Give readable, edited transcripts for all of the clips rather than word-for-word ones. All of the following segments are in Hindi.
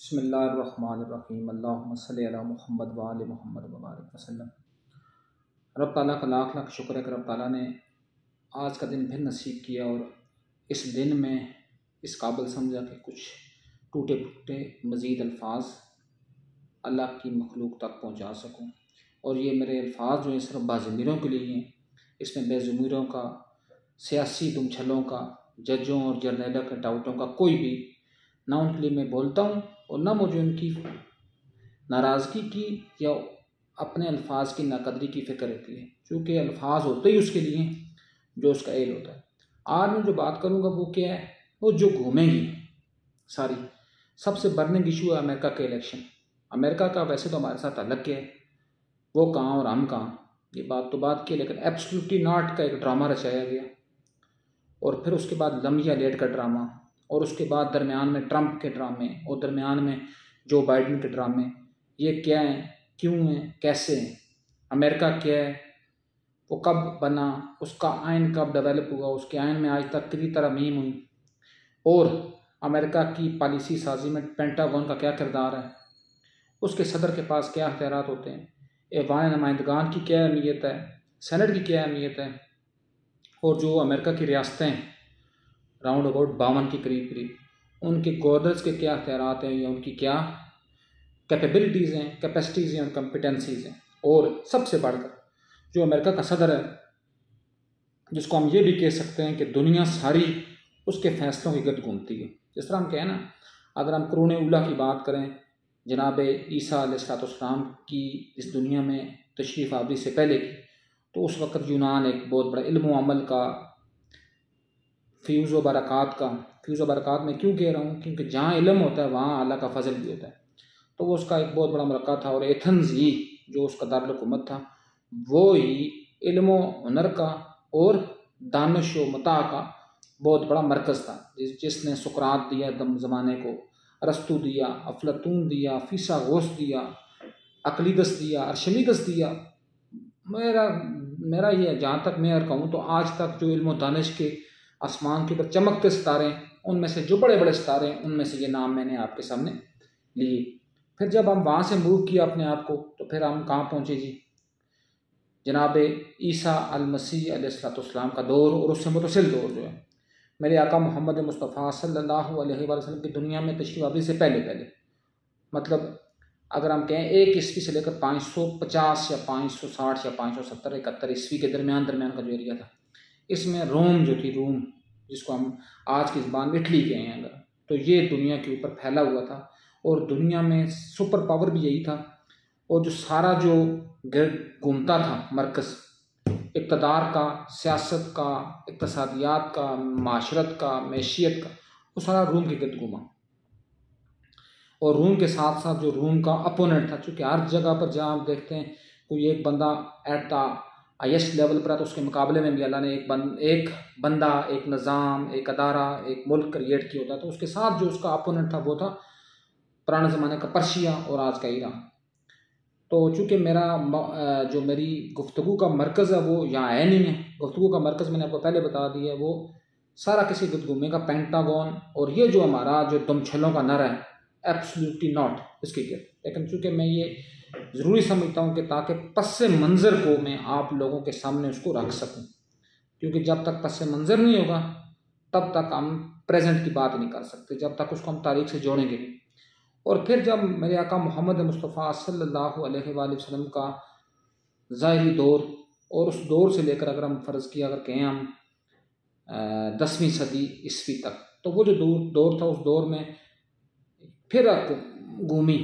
बिस्मिल्लाहिर्रहमानिर्रहीम अल्लाहुम्मा सल्लि अला मुहम्मद व आले मुहम्मद व बारिक वसल्लम। रब ताला का लाख लाख शुक्र है कि रब ताला ने आज का दिन फिर नसीब किया और इस दिन में इस काबिल समझा कि कुछ टूटे फूटे मज़ीद अल्फाज अल्लाह की मखलूक तक पहुँचा सकूँ। और ये मेरे अल्फाज जो हैं सिर्फ बाज़मीरों के लिए हैं, इसमें बेज़मीरों का, सियासी दुमछलों का, जजों और जर्नैलों के डाउटों का कोई भी ना उनके लिए मैं बोलता हूँ और ना मुझे उनकी नाराज़गी की या अपने अल्फाज की नाकदरी की फ़िक्र रहती है, चूँकि अल्फाज होते ही उसके लिए जो उसका एल होता है। आज मैं जो बात करूँगा वो क्या है, वो जो घूमेंगी सारी, सबसे बर्निंग इशू है अमेरिका के इलेक्शन। अमेरिका का वैसे तो हमारे साथ अलग क्या है, वो कहाँ और हम कहाँ, ये बात तो बात की, लेकिन एब्सोल्युटली नॉट का एक ड्रामा रचाया गया और फिर उसके बाद लम्बिया लेट का ड्रामा और उसके बाद दरमियान में ट्रंप के ड्रामे और दरमियान में जो बाइडन के ड्रामे। ये क्या हैं, क्यों हैं, कैसे हैं, अमेरिका क्या है, वो कब बना, उसका आइन कब डेवलप हुआ, उसके आइन में आज तक कितनी तरमीम हुई और अमेरिका की पॉलिसी साजी में पेंटागन का क्या किरदार है, उसके सदर के पास क्या अख्तियारात होते हैं, ऐवान नुमाइंदगान की क्या अहमियत है, सेनेट की क्या अहमियत है, और जो अमेरिका की रियासतें राउंड अबाउट 52 के करीब उनके गवर्नर्स के क्या अख्तियारात हैं या उनकी क्या कैपेबिलिटीज़ हैं, कैपेसिटीज़ हैं और कम्पिटेंसीज़ हैं। और सबसे बढ़कर जो अमेरिका का सदर है, जिसको हम ये भी कह सकते हैं कि दुनिया सारी उसके फ़ैसलों की गिर्द घूमती है। जिस तरह हम कहें ना, अगर हम कुरान उला की बात करें, जनाब ईसा अलैहिस्सलाम की इस दुनिया में तशरीफ़ आवरी से पहले की, तो उस वक़्त यूनान एक बहुत बड़ा इल्म व अमल का फ़्यूज़ व बरक़ात में क्यों कह रहा हूँ, क्योंकि जहाँ इल्म होता है वहाँ अल्लाह का फजल भी होता है। तो वो उसका एक बहुत बड़ा मरक़ा था और एथेंस ही जो उसका दारुल हुकूमत था, वो ही इल्म व हुनर का और दानिश व मता का बहुत बड़ा मरकज़ था, जिसने सुकरात दिया दम ज़माने को, अरस्तु दिया, अफलातून दिया, फीसागोस दिया, अक्लीदस दिया, अर्शमीदस दिया। मेरा ये जहाँ तक मैं कहूँ तो आज तक जो इल्म दानिश के आसमान के ऊपर चमकते सितारे हैं, उनमें से जो बड़े बड़े सितारे हैं, उनमें से ये नाम मैंने आपके सामने लिए। फिर जब हम वहाँ से मूव किया अपने आप को, तो फिर हम कहाँ पहुँचे जी, जनाब ईसा अल-मसीह अलैहिस्सलाम का दौर और उससे मुतसिल दौर जो है मेरे आका मोहम्मद मुस्तफ़ा सल्लल्लाहु अलैहि वसल्लम की दुनिया में तशरीफ़ आवरी से पहले, मतलब अगर हम कहें 1 ईस्वी से लेकर 550 या 560 या 570 71 ईस्वी के दरमियान का जो एरिया था, इसमें रोम जो थी, रोम जिसको हम आज की ज़बान में इटली कहें अगर, तो ये दुनिया के ऊपर फैला हुआ था और दुनिया में सुपर पावर भी यही था। और जो सारा जो घूमता था मरकज़ इक़्तिदार का, सियासत का, इक़्तिसादियात का, माशरत का, मैशियत का, वो सारा रूम के गिर्द घूमा। और रूम के साथ साथ जो रूम का अपोनेंट था, चूँकि हर जगह पर जहाँ आप देखते हैं कोई एक बंदा एट द हाईएस्ट लेवल पर है, तो उसके मुकाबले में भी अल्लाह ने एक बंदा, एक निज़ाम, एक अदारा, एक मुल्क क्रिएट किया होता, तो उसके साथ जो उसका अपोनेंट था वो था पुराने ज़माने का पर्शिया और आज का ईरान। तो चूँकि जो मेरी गुफ्तगू का मरकज़ है वो यहाँ है नहीं है, गुफ्तगू का मरकज़ मैंने आपको पहले बता दिया है, वो सारा किसी गिर्द घूमेगा पेंटागन। और ये जो हमारा जो दुमछलों का नर है, एब्सोल्युटली नॉट इसके गिर्द। लेकिन चूँकि मैं ये ज़रूरी समझता हूँ कि ताकि पस्से मंज़र को मैं आप लोगों के सामने उसको रख सकूँ, क्योंकि जब तक पस्से मंज़र नहीं होगा तब तक हम प्रेजेंट की बात नहीं कर सकते, जब तक उसको हम तारीख़ से जोड़ेंगे नहीं। और फिर जब मेरे आका मोहम्मद मुस्तफ़ा सल्लल्लाहु अलैहि वसल्लम का ज़ाहिरी दौर और उस दौर से लेकर अगर हम फ़र्ज़ किया अगर कहें हम 10वीं सदी ईस्वी तक, तो वो जो दौर था उस दौर में फिर घूमी,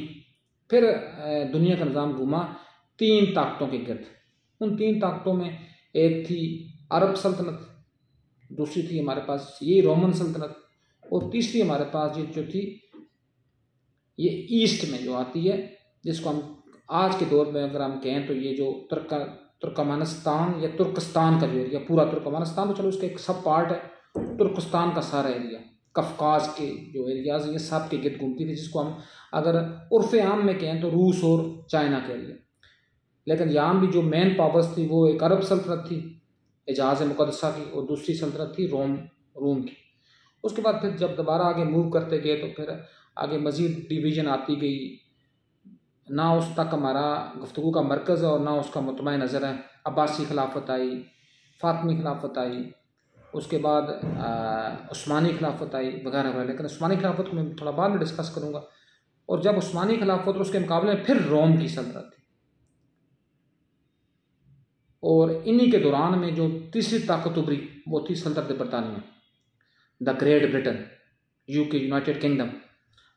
फिर दुनिया का निज़ाम घूमा 3 ताकतों के गिर्द। उन 3 ताकतों में एक थी अरब सल्तनत, दूसरी थी हमारे पास ये रोमन सल्तनत, और तीसरी हमारे पास जो थी ये ईस्ट में जो आती है, जिसको हम आज के दौर में अगर हम कहें तो ये जो तुर्कमानिस्तान या तुर्कस्तान का जो एरिया, पूरा तुर्कमानिस्तान तो चलो उसका एक सब पार्ट है, तुर्कस्तान का सारा एरिया, कफकाज के जो एरियाज़ ये सब के गिर्द घूमती थी, जिसको हम अगर उर्फ़ आम में कहें तो रूस और चाइना के एरिया। लेकिन यहाँ भी जो मेन पावर्स थी वो एक अरब सल्तनत थी एजाज़ मुक़द्दसा की, और दूसरी सल्तनत थी रोम की। उसके बाद फिर जब दोबारा आगे मूव करते गए तो फिर आगे मज़ीद डिवीज़न आती गई, ना उस तक हमारा गुफ्तगू का मरकज़ है और ना उसका मुतमई नज़र है। अब्बासी खिलाफत आई, फ़ातिमी खिलाफत आई, उसके बाद उस्मानी खिलाफत आई वगैरह वगैरह। लेकिन उस्मानी खिलाफत को मैं थोड़ा बाद में डिस्कस करूँगा। और जब उस्मानी खिलाफत और उसके मुकाबले में फिर रोम की सल्तनत थी, और इन्हीं के दौरान में जो तीसरी ताकत उभरी वो थी सल्तनत बरतानिया, the great Britain, UK, United kingdom.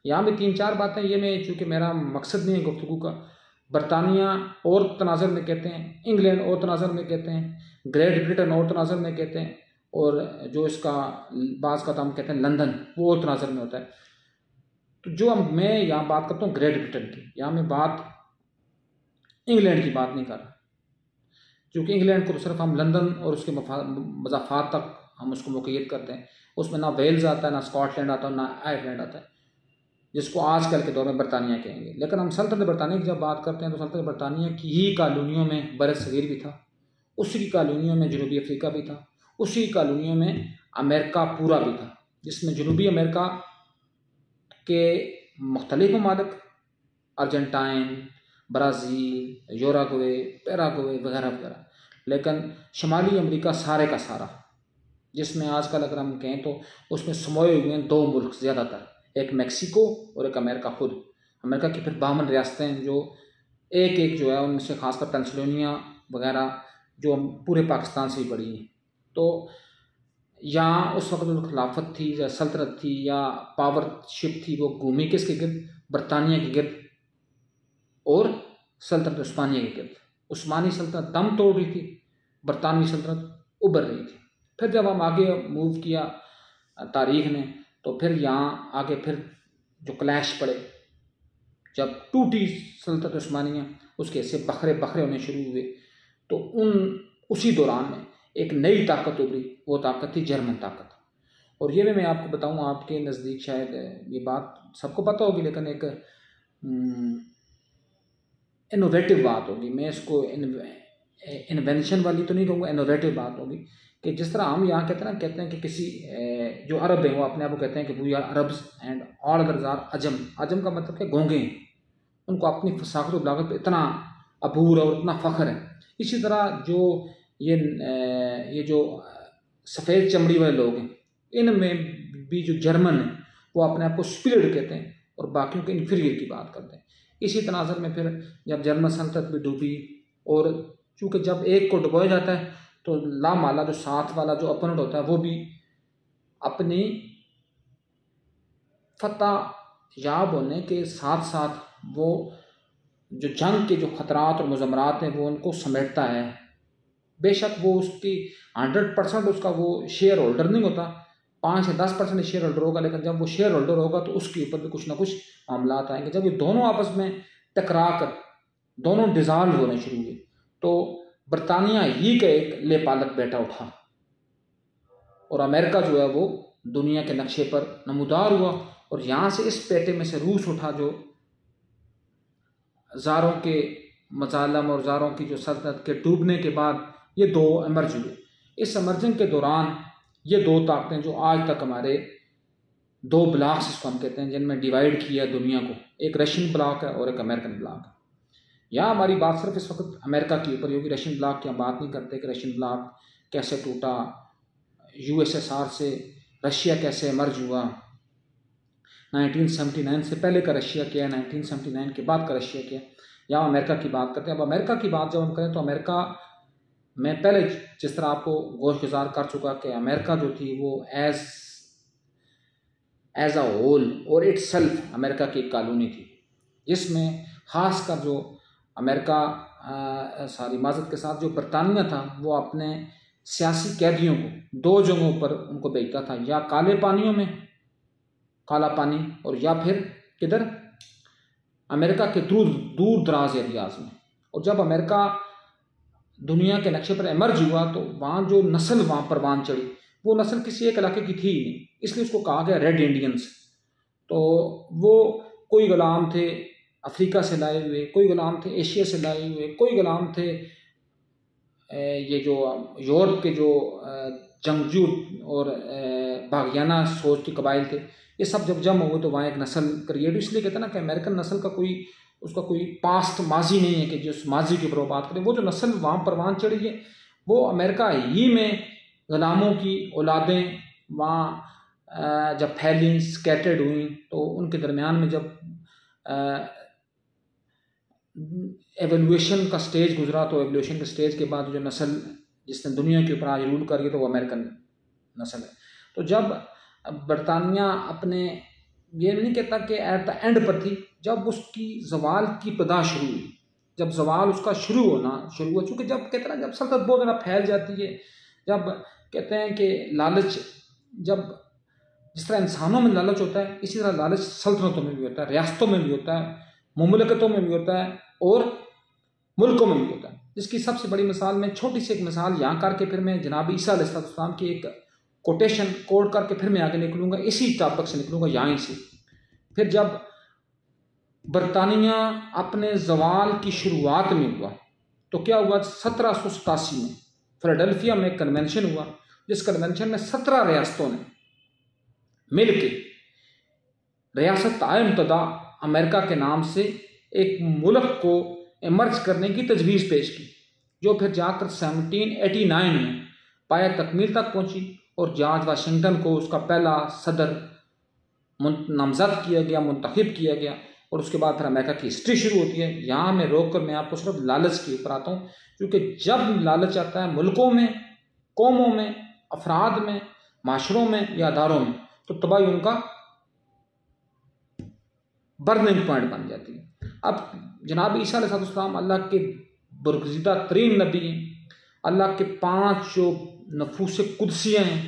यहाँ भी 3-4 बातें, ये मैं चूँकि मेरा मकसद नहीं है गुफ्तगू का। बरतानिया और तनाज़र में कहते हैं, इंग्लैंड और तनाज़र में कहते हैं, ग्रेट ब्रिटेन और तनाज़र में कहते हैं, और जो इसका बाज़ का हम कहते हैं लंदन, वो और तनाज़र में होता है। तो जो मैं यहाँ बात करता हूँ ग्रेट ब्रिटेन की, यहाँ मैं बात इंग्लैंड की बात नहीं कर रहा, क्योंकि इंग्लैंड को तो सिर्फ हम लंदन और उसके मज़ाफ़ात तक हम उसको मुक़य्यद करते हैं। उसमें ना वेल्स आता है, ना स्कॉटलैंड आता है, ना आयरलैंड आता है, जिसको आजकल के दौर में बरतानिया कहेंगे। लेकिन हम सल्तनत बरतानिया की जब बात करते हैं तो सल्तनत बरतानिया की ही कॉलोनियों में बरसगीर भी था, उसी की कॉलोनियों में जनूबी अफ्रीका भी था, उसी कॉलोनियों में अमेरिका पूरा भी था, जिसमें जनूबी अमेरिका के मुख्तलिफ ममालिक, अर्जेंटाइन, ब्राज़ील, यूरुग्वे, पैराग्वे वगैरह वगैरह, लेकिन शुमाली अमेरिका सारे का सारा, जिसमें आजकल अगर हम कहें तो उसमें समोए हुए हैं 2 मुल्क ज़्यादातर, एक मेक्सिको और एक अमेरिका खुद। अमेरिका की फिर 52 रियासतें हैं, जो एक एक जो है उनमें से खासकर पेंसिल्वेनिया वगैरह जो हम पूरे पाकिस्तान से ही बड़ी हैं। तो यहाँ उस वक्त जो खिलाफत थी या सल्तनत थी या पावरशिप थी, वो घूमी किसके गिर्द? बरतानिया के गिर्द और सल्तनत उस्मानिया के गिर्द। उस्मानी सल्तनत दम तोड़ रही थी, बरतानवी सल्तनत उभर रही थी। फिर जब हम आगे मूव किया तारीख़ ने, तो फिर यहाँ आगे फिर जो क्लैश पड़े, जब टूटी सल्तनत उस्मानिया, उसके ऐसे बखरे बखरे होने शुरू हुए, तो उसी दौरान में एक नई ताकत उभरी, वो ताकत थी जर्मन ताकत। और ये भी मैं आपको बताऊँ, आपके नज़दीक शायद ये बात सबको पता होगी, लेकिन एक इनोवेटिव बात होगी, मैं इसको इन्वेंशन वाली तो नहीं कहूँगा, इनोवेटिव बात होगी, कि जिस तरह हम यहाँ कहते हैं कि किसी जो अरब हैं वो अपने आप को कहते हैं कि we are Arabs and all others are अजम। अजम का मतलब क्या? गूंगे हैं, उनको अपनी फसाखत और बलागत पर इतना अबूर और इतना फ़ख्र है। इसी तरह जो ये जो सफ़ेद चमड़ी वाले लोग हैं, इनमें भी जो जर्मन है वो अपने आप को सुपीरियर कहते हैं और बाकियों के इन्फीरियर की बात करते हैं। इसी तनाज़र में फिर जब जर्मन सल्तनत भी डूबी, और चूँकि जब एक को डुबोया जाता है तो लामाला जो साथ वाला जो अपोनेंट होता है वो भी अपनी फतह याब होने के साथ साथ वो जो जंग के जो ख़तरात और मुज़म्मरात हैं वो उनको समेटता है। बेशक वो उसकी 100% उसका वो शेयर होल्डर नहीं होता, 5 या 10% शेयर होल्डर होगा, लेकिन जब वो शेयर होल्डर होगा तो उसके ऊपर भी कुछ ना कुछ मामला आएंगे। जब ये दोनों आपस में टकरा कर दोनों डिज़ाल्व होने शुरू हुए, तो बरतानिया ही का एक लेपालक बेटा उठा और अमेरिका जो है वो दुनिया के नक्शे पर नमूदार हुआ। और यहाँ से इस पेटे में से रूस उठा, जो ज़ारों के मज़ालम और ज़ारों की जो सल्तनत के डूबने के बाद ये 2 एमर्ज हुए। इस एमर्जिंग के दौरान ये 2 ताकतें जो आज तक हमारे 2 ब्लॉक्स इसको हम कहते हैं, जिनमें डिवाइड किया दुनिया को, एक रशियन ब्लॉक है और एक अमेरिकन ब्लॉक है। यहाँ हमारी बात सिर्फ इस वक्त अमेरिका के ऊपर होगी, रशियन ब्लॉक की हम बात नहीं करते कि रशियन ब्लॉक कैसे टूटा, यूएसएसआर से रशिया कैसे एमर्ज हुआ, 1979 से पहले का रशिया क्या है, 1979 के बाद का रशिया क्या है। यहाँ अमेरिका की बात करते हैं। अब अमेरिका की बात जब हम करें तो अमेरिका में पहले जिस तरह आपको गोश गुजार कर चुका कि अमेरिका जो थी वो एज अ होल और इट्स सेल्फ अमेरिका की एक कॉलोनी थी, जिसमें ख़ासकर जो अमेरिका माज़रत के साथ जो बरतानिया था वो अपने सियासी कैदियों को 2 जगहों पर उनको भेजता था, या काले पानियों में, काला पानी, और या फिर किधर? अमेरिका के दूर दराज एरियाज़ में। और जब अमेरिका दुनिया के नक्शे पर एमर्ज हुआ तो वहाँ जो नस्ल वहाँ परवान चढ़ी, वो नस्ल किसी एक इलाके की थी ही नहीं, इसलिए उसको कहा गया रेड इंडियंस। तो वो कोई गुलाम थे अफ्रीका से लाए हुए, कोई गुलाम थे एशिया से लाए हुए, कोई गुलाम थे ये जो यूरोप के जो जंगजू और बागियाना सोच के कबाइल थे, ये सब जब जम हुए तो वहाँ एक नस्ल क्रिएट, इसलिए कहते हैं ना कि अमेरिकन नस्ल का उसका कोई पास्ट माजी नहीं है कि जिस माजी के ऊपर वो बात करें। वो जो नस्ल वहाँ परवान चढ़ी है वो अमेरिका ही में गुलामों की औलादें वहाँ जब फैली, स्कैटर्ड हुई, तो उनके दरमियान में जब एवोल्यूशन का स्टेज गुजरा, तो एवोल्यूशन के स्टेज के बाद जो नस्ल जिसने दुनिया के ऊपर आज रूल कर, तो वो अमेरिकन नस्ल है। तो जब बरतानिया अपने, ये नहीं कहता कि एट द एंड पर थी, जब उसकी जवाल की इब्तिदा शुरू हुई, जब जवाल उसका शुरू हुआ, चूँकि जब कहते हैं ना, जब सल्तनत बहुत ज़्यादा फैल जाती है, जब कहते हैं कि लालच, जब जिस तरह इंसानों में लालच होता है, इसी तरह लालच सल्तनतों में भी होता है, रियासतों में भी होता है, मुमलकतों में भी होता है और मुल्कों में भी होता है। जिसकी सबसे बड़ी मिसाल, मैं छोटी सी एक मिसाल यहाँ करके फिर मैं जनाब ईसा अलैहिस्सलाम की एक कोटेशन कोड करके फिर मैं आगे निकलूँगा, इसी टॉपिक से निकलूँगा यहाँ से। फिर जब बरतानिया अपने जवाल की शुरुआत में हुआ तो क्या हुआ, 1787 में फिलाडेल्फिया में एक कन्वेंशन हुआ, जिस कन्वेंशन में 17 रियासतों ने मिलके रियासत आयमतदा अमेरिका के नाम से एक मुल्क को इमर्ज करने की तजवीज़ पेश की, जो फिर जाकर 1789 में पाया तकमील तक पहुंची और जॉर्ज वाशिंगटन को उसका पहला सदर नामजद किया गया, मुंतखब किया गया, और उसके बाद फिर अमेरिका की हिस्ट्री शुरू होती है। यहाँ मैं रोक कर मैं आपको सिर्फ लालच के ऊपर आता हूँ, क्योंकि जब लालच आता है मुल्कों में, कौमों में, अफराद में, माशरों में या अदारों में, तो तबाही उनका बर्निंग पॉइंट बन जाती है। अब जनाब ईसा अलैहिस्सलाम अल्लाह के बरगज़ीदा तरीन नबी हैं, अल्लाह के 5 जो नफूस कुदसियाँ हैं,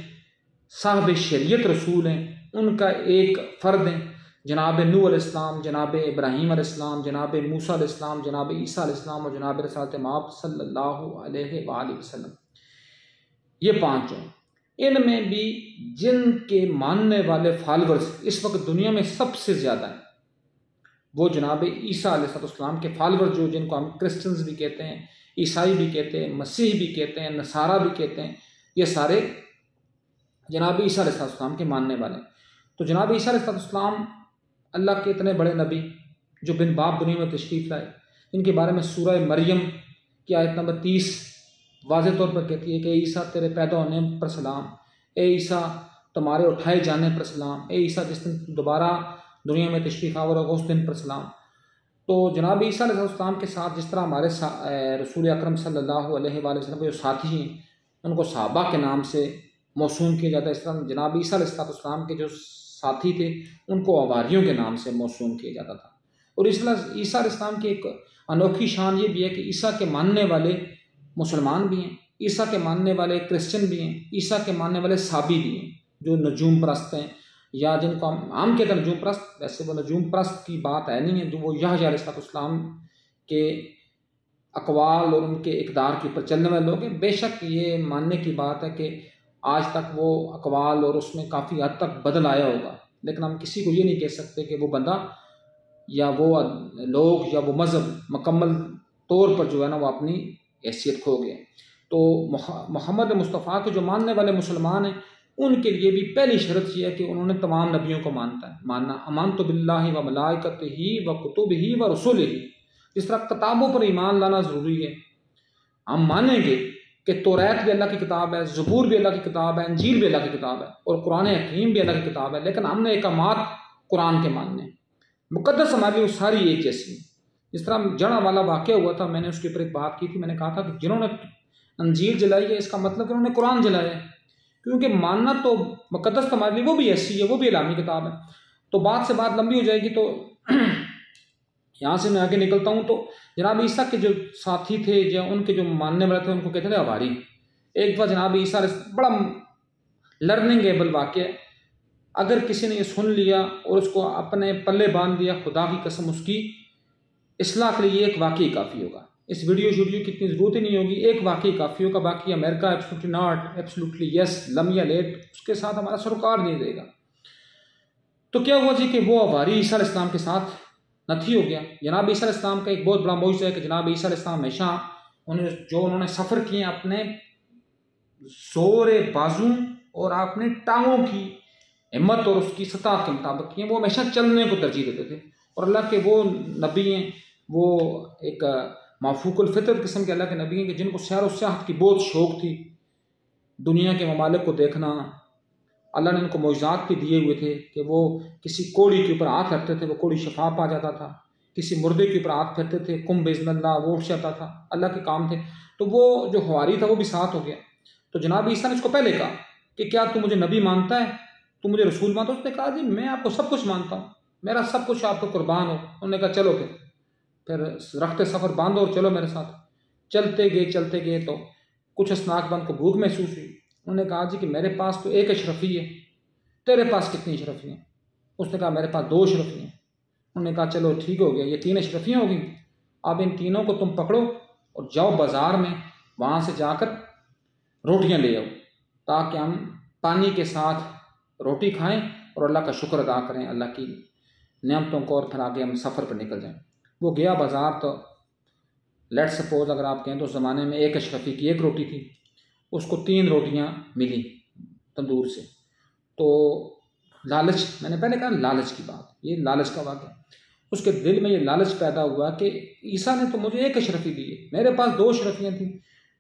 साहब शरीयत रसूल हैं, उनका एक फ़र्द हैं जनाब नूह अलैहिस्सलाम, जनाब इब्राहीम अलैहिस्सलाम, जनाब मूसा अलैहिस्सलाम, जनाब ईसा अलैहिस्सलाम और जनाब रसूलत माब सल्लल्लाहु अलैहि वसल्लम। ये 5 हैं। इनमें भी जिनके मानने वाले फॉलोअर्स इस वक्त दुनिया में सबसे ज़्यादा हैं, वो जनाब ईसा अलैहिस्सलाम के फॉलोअर्स, जो जिनको हम क्रिश्चियंस भी कहते हैं, ईसाई भी कहते हैं, मसीह भी कहते हैं, नसारा भी कहते हैं, ये सारे जनाब ईसा अलैहिस्सलाम के मानने वाले। तो जनाब ईसा अलैहिस्सलाम अल्लाह के इतने बड़े नबी जो बिन बाप दुनिया में तशरीफ़ लाए, जिनके बारे में सूरह मरियम की आयत नंबर 30 वाज़ेह तौर पर कहती है कि ईसा तेरे पैदा होने पर सलाम, ए ईसा तुम्हारे उठाए जाने पर सलाम, ए ईसा जिस दिन दोबारा दुनिया में तशरीफ़ आवर होगा उस दिन पर सलाम। तो जनाब ईसा अलैहिस्सलाम के साथ जिस तरह हमारे रसूल अकरम सल्लल्लाहु अलैहि वसल्लम के जो साथी हैं उनको सहाबा के नाम से मौसूम किया जाता है, इस तरह जनाब ईसा अलैहिस्सलाम के जो साथी थे उनको अवारियों के नाम से मौसूम किया जाता था। और इसलिए ईसा अलैहिस्सलाम की एक अनोखी शान ये भी है कि ईसा के मानने वाले मुसलमान भी हैं, ईसा के मानने वाले क्रिश्चियन भी हैं, ईसा के मानने वाले साबी भी हैं जो नजूम परस्त हैं, या जिनको हम आम कहते हैं नजूम परस्त, वैसे वो नजूम परस्त की बात है नहीं है, जो वो यहया अलैहिस्सलाम के अकवाल और उनके इक़दार के ऊपर चलने वाले लोग हैं। बेशक ये मानने की बात है कि आज तक वो अकवाल और उसमें काफ़ी हद तक बदल आया होगा, लेकिन हम किसी को ये नहीं कह सकते कि वो बंदा या वो लोग या वो मज़हब मुकम्मल तौर पर जो है ना वो अपनी हैसियत खो गए। तो मोहम्मद मुस्तफ़ा के जो मानने वाले मुसलमान हैं उनके लिए भी पहली शर्त यह है कि उन्होंने तमाम नबियों को मानना, अमानतु बिल्लाहि व मलाइकतिही व कुतुबिही व रसूलिही। जिस तरह किताबों पर ईमान लाना ज़रूरी है, हम मानेंगे कि तौरात भी अल्लाह की किताब है, ज़बूर भी अल्लाह की किताब है, इंजील भी अल्लाह की किताब है और कुरान हकीम भी अल्लाह की किताब है, लेकिन हमने अहकामात कुरान के मानने, मुक़द्दस हमारे लिए सारी एक जैसी। जिस तरह जड़ा वाला वाक़या हुआ था, मैंने उसके ऊपर एक बात की थी, मैंने कहा था कि जिन्होंने इंजील जलाई है इसका मतलब कि उन्होंने कुरान जलाया है, क्योंकि मानना तो मुक़द्दस हमारे लिए वो भी ऐसी है, वो भी इलामी किताब है। तो बात से बात लंबी हो जाएगी, तो यहाँ से मैं आगे निकलता हूँ। तो जनाब ईसा के जो साथी थे या उनके जो मानने वाले थे उनको कहते थे अवारी। एक बार जनाब ईसा बड़ा लर्निंगेबल वाक़या, अगर किसी ने ये सुन लिया और उसको अपने पल्ले बांध दिया, खुदा की कसम उसकी इस्लाह के लिए एक वाक़ई काफ़ी होगा। इस वीडियो की इतनी ज़रूरत ही नहीं होगी, एक वाक़ई काफ़ी होगा। बाकी America absolutely not, absolutely yes, लम्या लेट, उसके साथ हमारा सरोकार नहीं देगा। तो क्या हुआ जी कि वो अवारी ईसा अलैहिस्सलाम के साथ नथी हो गया। जनाब ईसा अलैहिस्सलाम का एक बहुत बड़ा मौजज़ा है कि जनाब ईसा अलैहिस्सलाम हमेशा उन्होंने सफ़र किए अपने ज़ोर बाजू और अपने टांगों की हिम्मत और उसकी सताहत के मुताबिक किए, वो हमेशा चलने को तरजीह देते थे। और अल्लाह के वो नबी हैं, वो एक माफूकुल फितर किस्म के अल्लाह के नबी हैं कि जिनको सैर व सियाहत की बहुत शौक़ थी, दुनिया के ममालिक को देखना। अल्लाह ने उनको मौजज़ात भी दिए हुए थे कि वो किसी कोड़ी के ऊपर हाथ रखते थे, वो कोड़ी शफा पा जाता था, किसी मुर्दे के ऊपर हाथ फेरते थे, कुम बेज़नल्लाह वो उठ जाता था, अल्लाह के काम थे। तो वो जो हवारी था वो भी साथ हो गया। तो जनाब ईसा ने इसको पहले कहा कि क्या तू मुझे नबी मानता है, तू मुझे रसूल मानता है? उसने कहा जी मैं आपको सब कुछ मानता हूँ, मेरा सब कुछ आपको कुर्बान हो। उन्होंने कहा चलो फिर रखते सफ़र बांधो और चलो मेरे साथ। चलते गए तो कुछ असनाकबंद को भूख महसूस हुई। उन्होंने कहा जी कि मेरे पास तो एक अशरफी है, तेरे पास कितनी अशरफी हैं? उसने कहा मेरे पास 2 अशरफी हैं। उन्होंने कहा चलो ठीक हो गया, ये 3 अशरफियाँ हो गई। अब इन तीनों को तुम पकड़ो और जाओ बाज़ार में, वहाँ से जाकर रोटियाँ ले आओ ताकि हम पानी के साथ रोटी खाएं और अल्लाह का शुक्र अदा करें, अल्लाह की नेमतों को, और फिर आगे हम सफ़र पर निकल जाएं। वो गया बाज़ार। तो लेट सपोज अगर आप कहें तो उस ज़माने में एक अशरफी की 1 रोटी थी, उसको 3 रोटियाँ मिली तंदूर से। तो लालच, मैंने पहले कहा लालच की बात, ये लालच का वाक़या। उसके दिल में ये लालच पैदा हुआ कि ईसा ने तो मुझे 1 अशरफी दी है, मेरे पास 2 अशरफियाँ थी,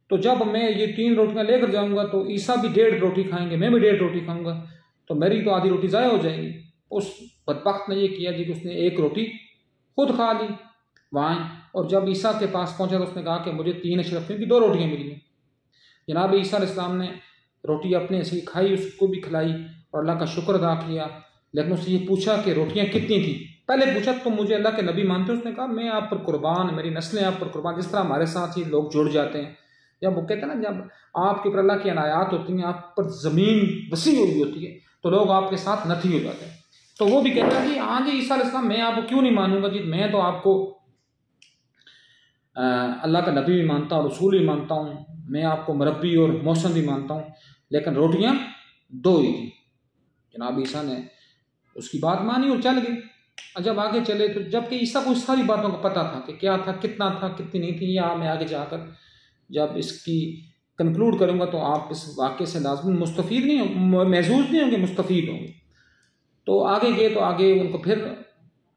तो जब मैं ये 3 रोटियाँ लेकर जाऊँगा तो ईसा भी 1.5 रोटी खाएंगे, मैं भी 1.5 रोटी खाऊँगा, तो मेरी तो आधी रोटी ज़ाया हो जाएगी। उस बदबख्त ने ये किया जी कि उसने 1 रोटी खुद खा ली वहाँ। और जब ईसा के पास पहुँचा तो उसने कहा कि मुझे 3 अशरफियों की 2 रोटियाँ मिली हैं। जनाब ईसा अलैहिस्सलाम ने रोटी अपने से खाई, उसको भी खिलाई और अल्लाह का शुक्र अदा किया। लेकिन उससे ये पूछा कि रोटियाँ कितनी थी। पहले पूछा तुम मुझे अल्लाह के नबी मानते हो? उसने कहा मैं आप पर कुर्बान, मेरी नस्लें आप पर कुर्बान। जिस तरह हमारे साथ ही लोग जुड़ जाते हैं, जब वो कहते हैं ना, जब आपके ऊपर अल्लाह की अनायात होती हैं, आप पर ज़मीन वसी हुई होती है, तो लोग आपके साथ नथी हो जाते हैं। तो वो भी कहता है कि हाँ जी ईसा अलैहिस्सलाम, मैं आपको क्यों नहीं मानूंगा जी, मैं तो आपको अल्लाह का नबी भी मानता हूँ, रसूल भी मानता हूँ, मैं आपको मरबी और मौसम भी मानता हूँ, लेकिन रोटियाँ 2 ही थी। जनाब ईसा ने उसकी बात मानी और चल गए। जब आगे चले तो जबकि ईसा को सारी बातों का पता था कि क्या था, कितना था, कितनी नहीं थी। या मैं आगे जाकर जब इसकी कंक्लूड करूँगा तो आप इस वाक़े से लाज़िम मुस्तफ़ीद नहीं हो, महसूस नहीं होंगे, मुस्तफ़ीद होंगे। तो आगे गए तो आगे उनको फिर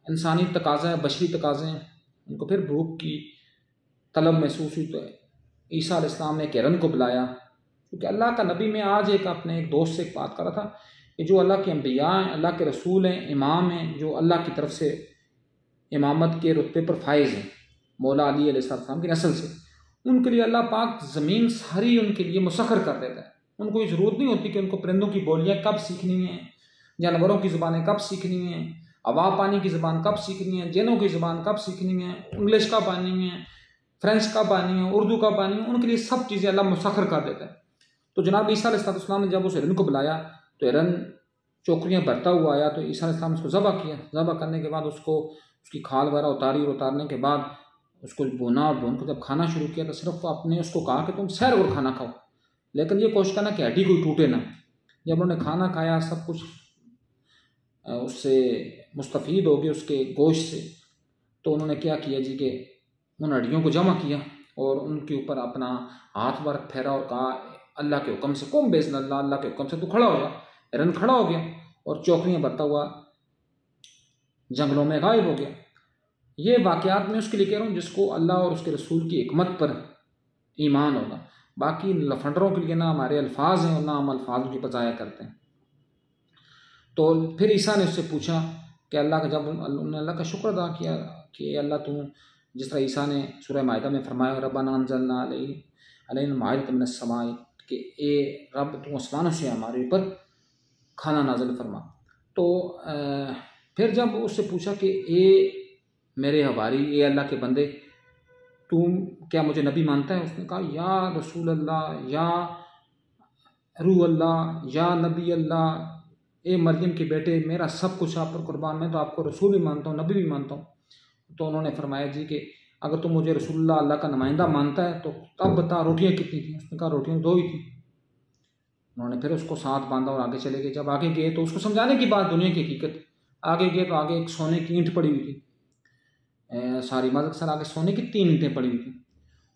इंसानी तकाज़ा, बशरी तकाज़े, उनको फिर भूख की तलब महसूस हुई। तो ईसा अलैहिस्सलाम ने एक हिरन को बुलाया, क्योंकि अल्लाह का नबी, मैं आज अपने एक दोस्त से एक बात कर रहा था कि जो अल्लाह के अंबिया हैं, अल्लाह के रसूल हैं, इमाम हैं, जो अल्लाह की तरफ से इमामत के रुतबे पर फाइज हैं, मौला अली अलैहिस्सलाम की नस्ल से, उनके लिए अल्लाह पाक ज़मीन सारी उनके लिए मुसख्खर कर देता है। उनको ये ज़रूरत नहीं होती कि उनको परिंदों की बोलियाँ कब सीखनी हैं, जानवरों की ज़बानें कब सीखनी हैं, हवा पानी की ज़बान कब सीखनी है, जिनों की ज़बान कब सीखनी है, इंग्लिश कब आनी है, फ्रेंच कब आनी है, उर्दू कब आनी है, उनके लिए सब चीज़ें अल्लाह मुसख्खर कर देता है। तो जनाब ईसा अलैहिस्सलाम ने जब उस हिरन को बुलाया तो हिरन चोकरियाँ भरता हुआ आया। तो ईसा अलैहिस्सलाम उसको ज़बह किया। ज़बह करने के बाद उसको उसकी खाल वगैरह उतारी, और उतारने के बाद उसको भूना, और भून को जब खाना शुरू किया तो सिर्फ आपने उसको कहा कि तुम सैर और खाना खाओ, लेकिन ये कोशिश करना कि हड्डी कोई टूटे ना। जब उन्होंने खाना खाया, सब कुछ उससे मुस्तफ़ीद हो गए उसके गोश्त से, तो उन्होंने क्या किया जी कि उन हड्डियों को जमा किया और उनके ऊपर अपना हाथ बार फेरा और कहा अल्लाह के हुक्म से, कुम बेज़नल्लाह, अल्लाह के हुक्म से तू खड़ा हो जा। हिरन खड़ा हो गया और चौकरियाँ भरता हुआ जंगलों में गायब हो गया। ये वाक़यात मैं उसके लिए कह रहा हूँ जिसको अल्लाह और उसके रसूल की हिकमत पर ईमान होगा। बाकी लफंडरों के लिए ना हमारे अल्फाज हैं और ना हम अल्फाज की बजाया करते हैं। तो फिर ईसा ने उससे पूछा कि अल्लाह का, जब उन्होंने अल्लाह का शुक्र अदा किया कि अल्लाह तू, जिस तरह ईसा ने सूरह माइदा में फरमाया रब्बना अंज़लना अलैना माइदतम मिनस समाई, कि ए रब तू आसमानों से हमारे ऊपर खाना नाज़िल फरमा। तो फिर जब उससे पूछा कि ए मेरे हवारी, ए अल्लाह के बंदे, तू क्या मुझे नबी मानता है? उसने कहा या रसूल अल्लाह, या रूह अल्लाह, या नबी अल्लाह, ए मरियम के बेटे, मेरा सब कुछ आप पर कुर्बान, मैं तो आपको रसूल भी मानता हूँ, नबी भी मानता हूँ। तो उन्होंने फरमाया जी कि अगर तुम मुझे रसूलुल्लाह, अल्लाह का नुमाइंदा मानता है तो तब बता रोटियाँ कितनी थी? उसने कहा रोटियाँ 2 ही थी। उन्होंने फिर उसको साथ बांधा और आगे चले गए। जब आगे गए तो उसको समझाने की बात, दुनिया की हकीकत, आगे गए तो आगे एक सोने की ईंट पड़ी हुई थी, सारी मज़क सर आगे सोने की 3 ईंटें पड़ी हुई थी।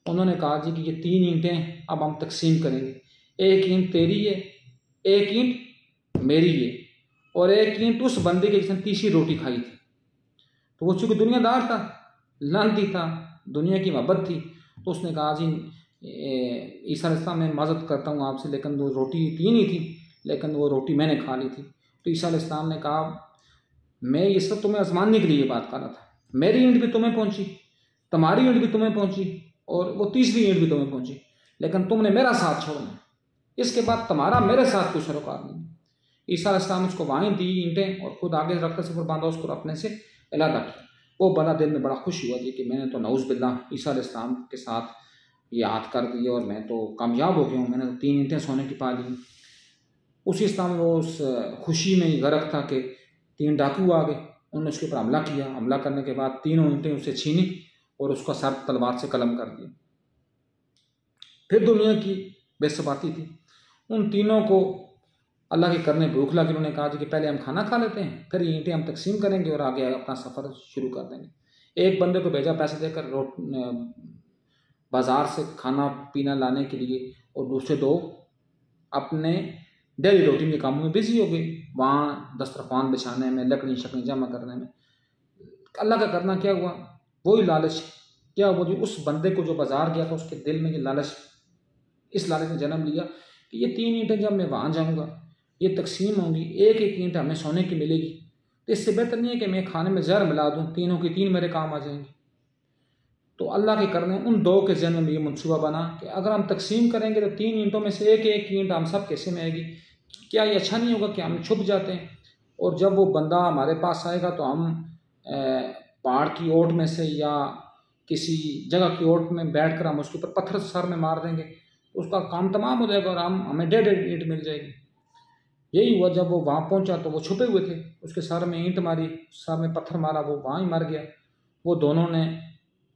उन्होंने कहा जी कि ये 3 ईंटें अब हम तकसीम करेंगे, एक ईंट तेरी है, एक ईंट मेरी है, और एक ईंट उस बंदे के जिसने तीसरी रोटी खाई थी। तो वो चूँकि दुनियादार था, लानती था, दुनिया की मोहब्बत थी, तो उसने कहा जी ईसा अलैहिस्सलाम मैं माज़रत करता हूँ आपसे, लेकिन वो रोटी तीन ही थी, लेकिन वो रोटी मैंने खा ली थी। तो ईसा अलैहिस्सलाम ने कहा मैं ये सब तुम्हें आजमाने के लिए बात कर रहा था, मेरी ईंट भी तुम्हें पहुँची, तुम्हारी ईंट भी तुम्हें पहुँची, और वो तीसरी ईंट भी तुम्हें पहुँची, लेकिन तुमने मेरा साथ छोड़ना, इसके बाद तुम्हारा मेरे साथ कोई सरोकार नहीं। ईसा अलैहिस्सलाम उसको वहीं दी ईंटें और खुद आगे रखते से फिर बांधा उसको अपने से अलग किया। वो बंदा दिल में बड़ा खुश हुआ जी कि मैंने तो नऊज़ बिल्लाह ईसा अलैहिस्सलाम के साथ याद कर दिया और मैं तो कामयाब हो गया हूँ, मैंने तो 3 ईंटें सोने की पा ली। उसी इस्लाम वो उस खुशी में ही गर्क था कि 3 डाकू आ गए, उन्होंने उसके ऊपर हमला किया। हमला करने के बाद तीनों ईंटें उसे छीनी और उसका सर तलवार से कलम कर दिया। फिर दुनिया की बेसबाती थी, उन तीनों को अल्लाह के करने भूख लगी। उन्होंने कहा जी कि पहले हम खाना खा लेते हैं, फिर ईंटें हम तकसीम करेंगे और आगे अपना सफ़र शुरू कर देंगे। एक बंदे को भेजा पैसे देकर बाज़ार से खाना पीना लाने के लिए, और दूसरे 2 अपने डेली रूटीन के कामों में बिजी हो गए, वहाँ दस्तरखान बिछाने में, लकड़ी शकड़ी जमा करने में। अल्लाह का करना क्या हुआ, वही लालच क्या हुआ जी, उस बंदे को जो बाज़ार गया था उसके दिल में ये लालच, इस लालच ने जन्म लिया कि ये 3 ईंटें जब मैं वहाँ जाऊँगा ये तकसीम होंगी, एक एक ईंट हमें सोने की मिलेगी, तो इससे बेहतर नहीं है कि मैं खाने में जहर मिला दूँ, तीनों की 3 मेरे काम आ जाएंगे। तो अल्लाह के करने उन 2 के जन्म में ये मनसूबा बना कि अगर हम तकसीम करेंगे तो 3 ईंटों में से एक एक ईंट हम सब कैसे में आएगी, क्या ये अच्छा नहीं होगा कि हम छुप जाते हैं, और जब वो बंदा हमारे पास आएगा तो हम पहाड़ की ओट में से या किसी जगह की ओट में बैठ कर हम उसके ऊपर पत्थर सर में मार देंगे, तो उसका काम तमाम हो जाएगा और हमें 1.5 ईंट मिल जाएगी। यही हुआ, जब वो वहाँ पहुँचा तो वो छुपे हुए थे, उसके सर में ईंट मारी, सर में पत्थर मारा, वो वहाँ ही मर गया। वो दोनों ने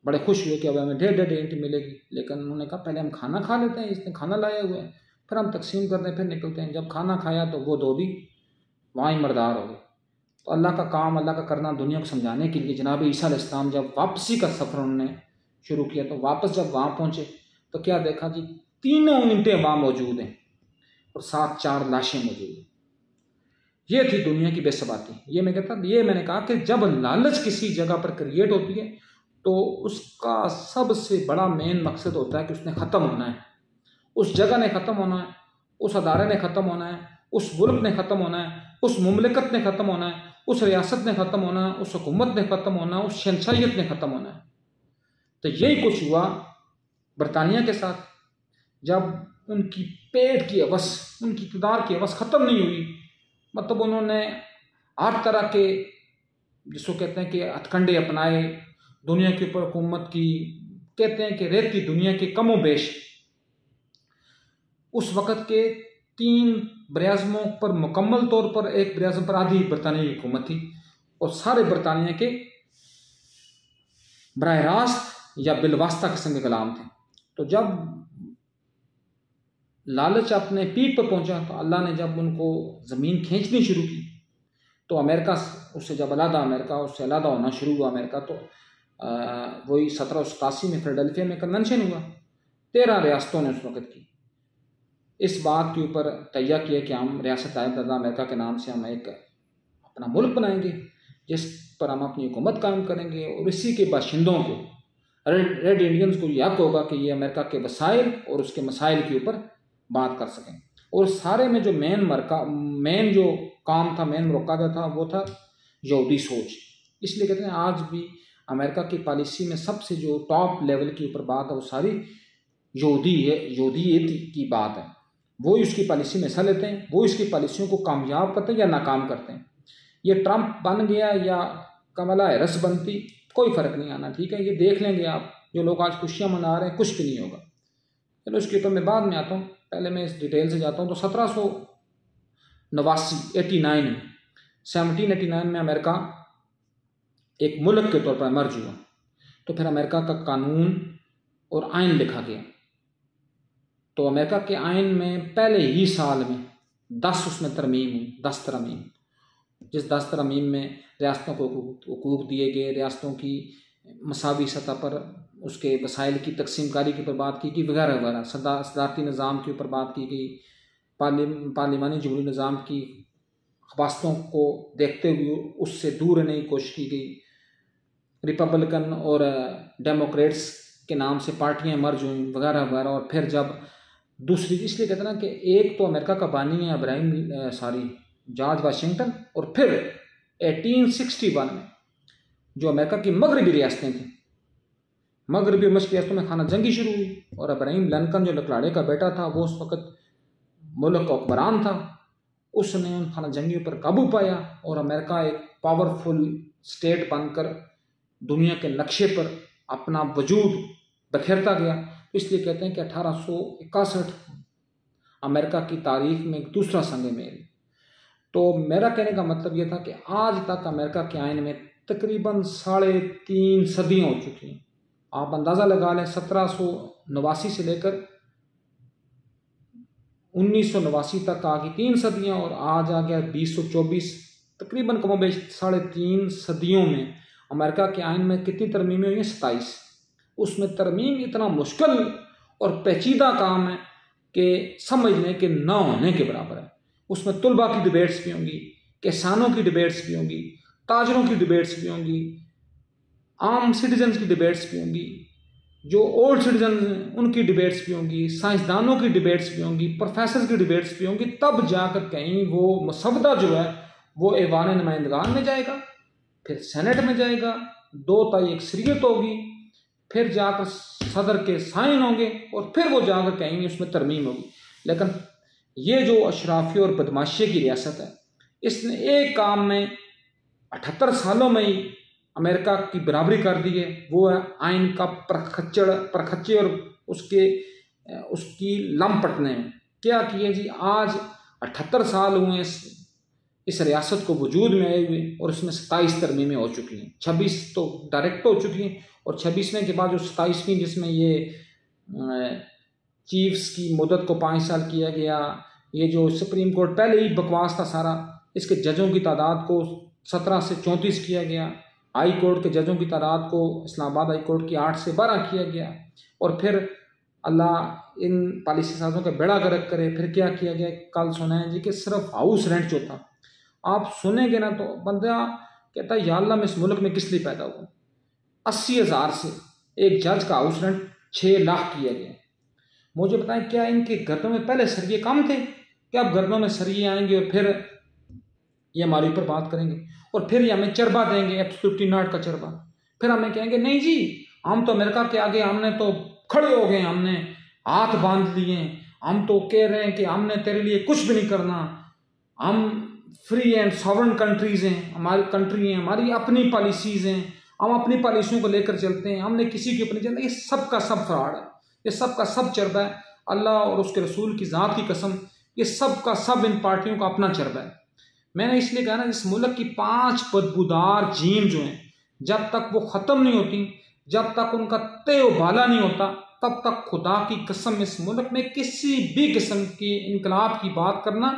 बड़े खुश हुए कि अब हमें 1.5 ईंट मिलेगी, लेकिन उन्होंने कहा पहले हम खाना खा लेते हैं, इसने खाना लाया हुआ है, फिर हम तकसीम करते हैं, फिर निकलते हैं। जब खाना खाया तो वो 2 भी वहाँ ही मर्दार हो गए। तो अल्लाह का काम, अल्लाह का करना दुनिया को समझाने के लिए जनाब ईसा अलैहिस्सलाम जब वापसी का सफ़र उन्होंने शुरू किया, तो वापस जब वहाँ पहुँचे तो क्या देखा जी, तीनों ईंटें वहाँ मौजूद हैं और साथ 4 लाशें मौजूद हैं। ये थी दुनिया की बेसबाती। ये मैंने कहा कि जब लालच किसी जगह पर क्रिएट होती है तो उसका सबसे बड़ा मेन मकसद होता है कि उसने ख़त्म होना है, उस जगह ने ख़त्म होना है, उस अदारे ने ख़त्म होना है, उस मुल्क ने ख़त्म होना है, उस मुमलिकत ने ख़त्म होना है, उस रियासत ने ख़त्म होना है, उस हुकूमत ने ख़त्म होना है, उस शहंशाहियत ने ख़त्म होना है। तो यही कुछ हुआ बरतानिया के साथ। जब उनकी पेट की हवस, उनकी इक़्तिदार की हवस ख़त्म नहीं हुई, मतलब उन्होंने हर तरह के जिसको कहते हैं कि हथकंडे अपनाए, दुनिया के ऊपर हुकूमत की, कहते हैं कि रेती दुनिया के कमो बेश उस वक़्त के 3 बरआज़मों पर मुकम्मल तौर पर, एक बरआज़म पर आधी बरतानिया की हुकूमत थी और सारे बरतानिया के बराह रास्त या बिलवास्ता किस्म के गुलाम थे। तो जब लालच अपने पीक पर पहुंचा तो अल्लाह ने जब उनको ज़मीन खींचनी शुरू की, तो अमेरिका उससे जब अमेरिका उससे अलहदा होना शुरू हुआ अमेरिका, तो वही 1787 में फिलाडेल्फिया में कन्वेंशन हुआ। 13 रियासतों ने उस वक़्त की इस बात के ऊपर तैयार किया कि हम रियासत मुत्तहिदा अमेरिका के नाम से हम एक अपना मुल्क बनाएंगे जिस पर हम अपनी हुकूमत कायम करेंगे, और इसी के बाशिंदों को, रेड इंडियंस को यह हक होगा कि ये अमेरिका के वसाइल और उसके मसाइल के ऊपर बात कर सकें। और सारे में जो मेन जो काम था, मेन मौका जो था, वो था यहूदी सोच। इसलिए कहते हैं आज भी अमेरिका की पॉलिसी में सबसे जो टॉप लेवल के ऊपर बात है वो सारी यहूदियत की बात है। वो ही उसकी पॉलिसी में हिस्सा लेते हैं, वो इसकी पॉलिसियों को कामयाब करते हैं या नाकाम करते हैं। ये ट्रंप बन गया या कमला हैरिस बनती, कोई फ़र्क नहीं आना, ठीक है। ये देख लेंगे आप, जो लोग आज खुशियाँ मना रहे हैं, कुछ भी नहीं होगा। चलो इसके ऊपर मैं बाद में आता हूँ, पहले मैं इस डिटेल से जाता हूँ। तो 1789 में अमेरिका एक मुल्क के तौर पर मर्ज हुआ। तो फिर अमेरिका का कानून और आइन लिखा गया। तो अमेरिका के आइन में पहले ही साल में 10 उसमें तरमीम हुई, 10 तरमीम। जिस 10 तरमीम में रियासतों को हुकूक दिए गए, रियासतों की मसावी सतह पर उसके वसाइल की तकसीम कारी के ऊपर बात की गई, वगैरह वगैरह। सदारती निज़ाम के ऊपर बात की गई, पार्लिमानी जमहूरी निज़ाम की वास्तवों को देखते हुए उससे दूर रहने की कोशिश की गई। रिपब्लिकन और डेमोक्रेट्स के नाम से पार्टियां मर्ज हुई वगैरह वगैरह। और फिर जब दूसरी, इसलिए कहते हैं ना कि एक तो अमेरिका का बानी है जॉर्ज वाशिंगटन, और फिर 1861 में जो अमेरिका की मगरबी रियासतें थी, मगरबी मशरक़ी रियासतों में खाना जंगी शुरू हुई। और अब्राहम लिंकन जो लकड़ाड़े का बेटा था, वो उस वक़्त मुल्क का हुक्मरान था, उसने उन खाना जंगियों पर काबू पाया और अमेरिका एक पावरफुल स्टेट बनकर दुनिया के नक्शे पर अपना वजूद बखेरता गया। तो इसलिए कहते हैं कि 1861 अमेरिका की तारीख में एक दूसरा संग मेल। तो मेरा कहने का मतलब ये था कि आज तक अमेरिका के आइन में तकरीबन 3.5 सदियाँ हो चुकी हैं। आप अंदाज़ा लगा लें, 1789 से लेकर 1989 तक आ गई 3 सदियाँ, और आज आ गया 2024। तकरीबन कमोबेश 3.5 सदियों में अमेरिका के आइन में कितनी तरमीमें हुई हैं? 27। उसमें तरमीम इतना मुश्किल और पेचीदा काम है कि समझने के ना होने के बराबर है। उसमें तुलबा की डिबेट्स भी होंगी, किसानों की डिबेट्स भी होंगी, ताजरों की डिबेट्स भी होंगी, आम सिटीजन्स की डिबेट्स भी होंगी, जो ओल्ड सिटीजन हैं उनकी डिबेट्स भी होंगी, साइंसदानों की डिबेट्स भी होंगी, प्रोफेसर्स की डिबेट्स भी होंगी। तब जाकर कहीं वो मसवदा जो है वो ऐवान नुमाइंदगान में जाएगा, फिर सेनेट में जाएगा, 2 ताई अक्सरियत होगी, फिर जाकर सदर के साइन होंगे, और फिर वो जाकर कहीं उसमें तरमीम होगी। लेकिन ये जो अशराफी और बदमाशी की रियासत है, इसने एक काम में 78 सालों में ही अमेरिका की बराबरी कर दी है। वो है आइन का परखच्चे और उसकी लंपटने में। क्या किए जी? आज 78 साल हुए इस रियासत को वजूद में आए हुए, और इसमें 27 तरमीमें हो चुकी हैं। 26 तो डायरेक्ट हो चुकी हैं, और 26वें के बाद जो 27वीं, जिसमें ये चीफ्स की मुद्दत को 5 साल किया गया, ये जो सुप्रीम कोर्ट पहले ही बकवास था सारा, इसके जजों की तादाद को 17 से 34 किया गया, हाई कोर्ट के जजों की तादाद को इस्लामाबाद हाई कोर्ट की 8 से 12 किया गया, और फिर अल्लाह इन पॉलिसी साजों का बेड़ा गर्क करे, फिर क्या किया गया? कल सुना है जी कि सिर्फ हाउस रेंट जो था, आप सुनेंगे ना तो बंदा कहता है या अल्लाह मैं इस मुल्क में किस लिए पैदा हुआ। 80,000 से एक जज का हाउस रेंट 6 लाख किया गया। मुझे बताएं, क्या इनके गर्दों में पहले सरिये कम थे? क्या अब गर्दों में सरिये आएंगे और फिर ये हमारे ऊपर बात करेंगे, और फिर ये हमें चरबा देंगे, F-59 का चरबा। फिर हमें कहेंगे नहीं जी, हम तो अमेरिका के आगे हमने तो खड़े हो गए, हमने हाथ बांध लिए, हम तो कह रहे हैं कि हमने तेरे लिए कुछ भी नहीं करना, हम फ्री एंड सॉवरेन कंट्रीज हैं, हमारी कंट्री है, हमारी अपनी पॉलिसीज हैं, हम अपनी पॉलिसियों को लेकर चलते हैं, हमने किसी की अपनी चलते। ये सब का सब फ्रॉड है, ये सब का सब चरबा है। अल्लाह और उसके रसूल की ज़ात की कसम, ये सब का सब इन पार्टियों का अपना चरबा है। मैंने इसलिए कहा ना, इस मुल्क की 5 बदबूदार जीन जो हैं, जब तक वो ख़त्म नहीं होती, जब तक उनका तय उबाला नहीं होता, तब तक खुदा की कसम इस मुल्क में किसी भी किस्म की इनकलाब की बात करना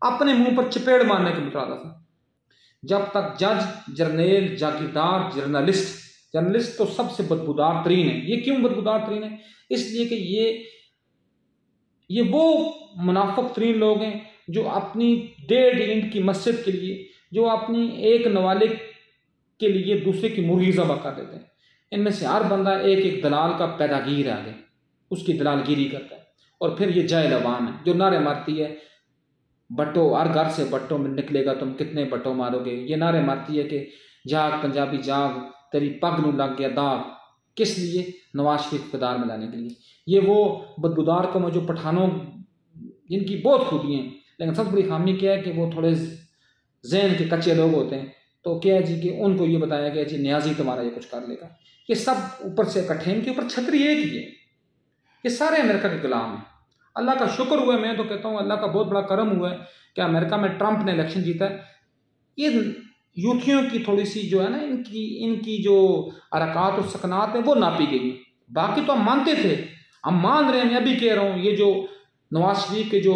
अपने मुंह पर चपेड़ मारने के मुताबिक था। जब तक जज, जर्नेल, जागीरदार, जर्नलिस्ट तो सबसे बदबूदार तरीन है। ये क्यों बदबूदार तरीन है? इसलिए कि ये वो मुनाफिक तरीन लोग हैं जो अपनी 1.5 ईंट की मस्जिद के लिए, जो अपनी एक नवाले के लिए दूसरे की मुर्गी ज़बह कर देते हैं। इनमें से हर बंदा एक एक दलाल का पैदागीर है, आगे उसकी दलालगिरी करता है। और फिर ये जाहिल अवाम है जो नारे मारती है, बट्टो हर घर से बट्टो में निकलेगा, तुम कितने बट्टो मारोगे। ये नारे मारती है कि जाग पंजाबी जाग, तेरी पग नू लग गया दाग। किस लिए? नवाज शरीफ इक़्तिदार में लाने के लिए। ये वो बदबूदार कौम जो पठानों, जिनकी बहुत खूबियाँ हैं, लेकिन सबसे बड़ी खामी क्या है कि वो थोड़े जहन के कच्चे लोग होते हैं। तो क्या है जी कि उनको ये बताया गया जी न्याजी तुम्हारा ये कुछ कर लेगा। ये सब ऊपर से इकट्ठे, इनके ऊपर छतरी एक ही है, ये सारे अमेरिका के गुलाम हैं। अल्लाह का शुक्र हुआ, मैं तो कहता हूँ अल्लाह का बहुत बड़ा करम हुआ है कि अमेरिका में ट्रंप ने इलेक्शन जीता है। ये यूथियों की थोड़ी सी जो है ना, इनकी जो हरकत और सकनात है वो नापी गई है। बाकी तो हम मानते थे, हम मान रहे हैं। मैं अभी कह रहा हूँ, ये जो नवाज शरीफ के जो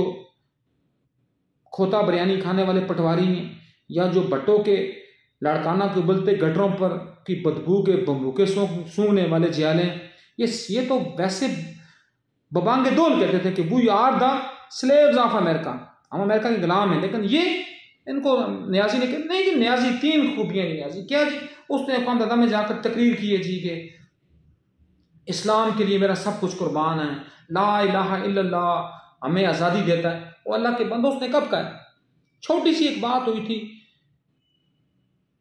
खोता बिरयानी खाने वाले पटवारी हैं, या जो भट्टो के लड़काना के उबलते गटरों पर की बदबू के बम्बूके सूंघने वाले जियाले, ये तो वैसे बबांगे दोल कहते थे कि we are the slaves of America, हम अमेरिका के गुलाम हैं। लेकिन ये इनको न्याजी ने कहा नहीं जी न्याजी 3 खूबियाँ न्याजी क्या जी। उसने अक़वाम मुत्तहिदा में जाकर तकरीर की है जी कि इस्लाम के लिए मेरा सब कुछ कुर्बान है, ला इलाहा इल्लल्लाह हमें आज़ादी देता है। वो अल्लाह के बंदो उसने कब कहा? छोटी सी एक बात हुई थी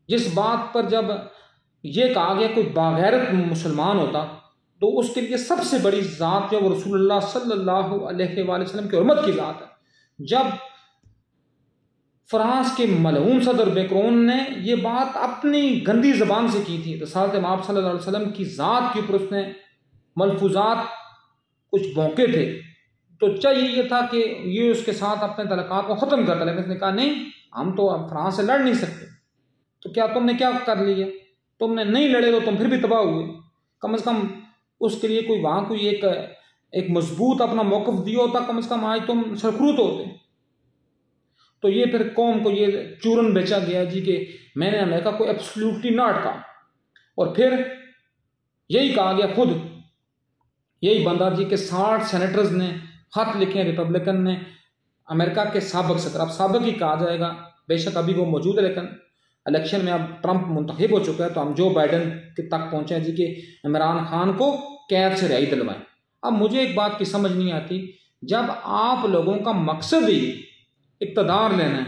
जिस बात पर जब ये कहा गया कोई बागैरत मुसलमान होता तो उसके लिए सबसे बड़ी ज़ात जो वो रसूलुल्लाह सल्लल्लाहु अलैहि वसल्लम की हुर्मत की ज़ात है। जब फ्रांस के मलऊन सदर मैक्रोन ने ये बात अपनी गंदी ज़बान से की थी, रसूल आप सल्लल्लाहु अलैहि वसल्लम की ज़ात के ऊपर उसने मलफूजात कुछ भौंके थे, तो चाहिए ये था कि ये उसके साथ अपने तल्लुकात को ख़त्म करता, लेकिन उसने कहा नहीं हम तो अब फ्रांस से लड़ नहीं सकते। तो क्या तुमने क्या कर लिया? तुमने नहीं लड़े तो तुम फिर भी तबाह हुए। कम से कम उसके लिए कोई वहाँ कोई एक मजबूत अपना मौक़िफ़ दिया होता, कम से कम आज तुम सरखरूत होते। तो ये फिर कौम को ये चूरन बेचा गया जी कि मैंने अमेरिका को एब्सोल्युटली नॉट कहा, और फिर यही कहा गया खुद यही बंदा जी के 60 सेनेटर्स ने खत लिखे रिपब्लिकन ने अमेरिका के साबिक सदर, अब साबिक ही कहा जाएगा, बेशक अभी वो मौजूद है लेकिन इलेक्शन में अब ट्रंप मुंतखब हो चुका है, तो हम जो बाइडन के तक पहुँचे हैं जी कि इमरान खान को कैद से रिहाई दिलवाएं। अब मुझे एक बात की समझ नहीं आती, जब आप लोगों का मकसद ही इक़्तिदार लेना है,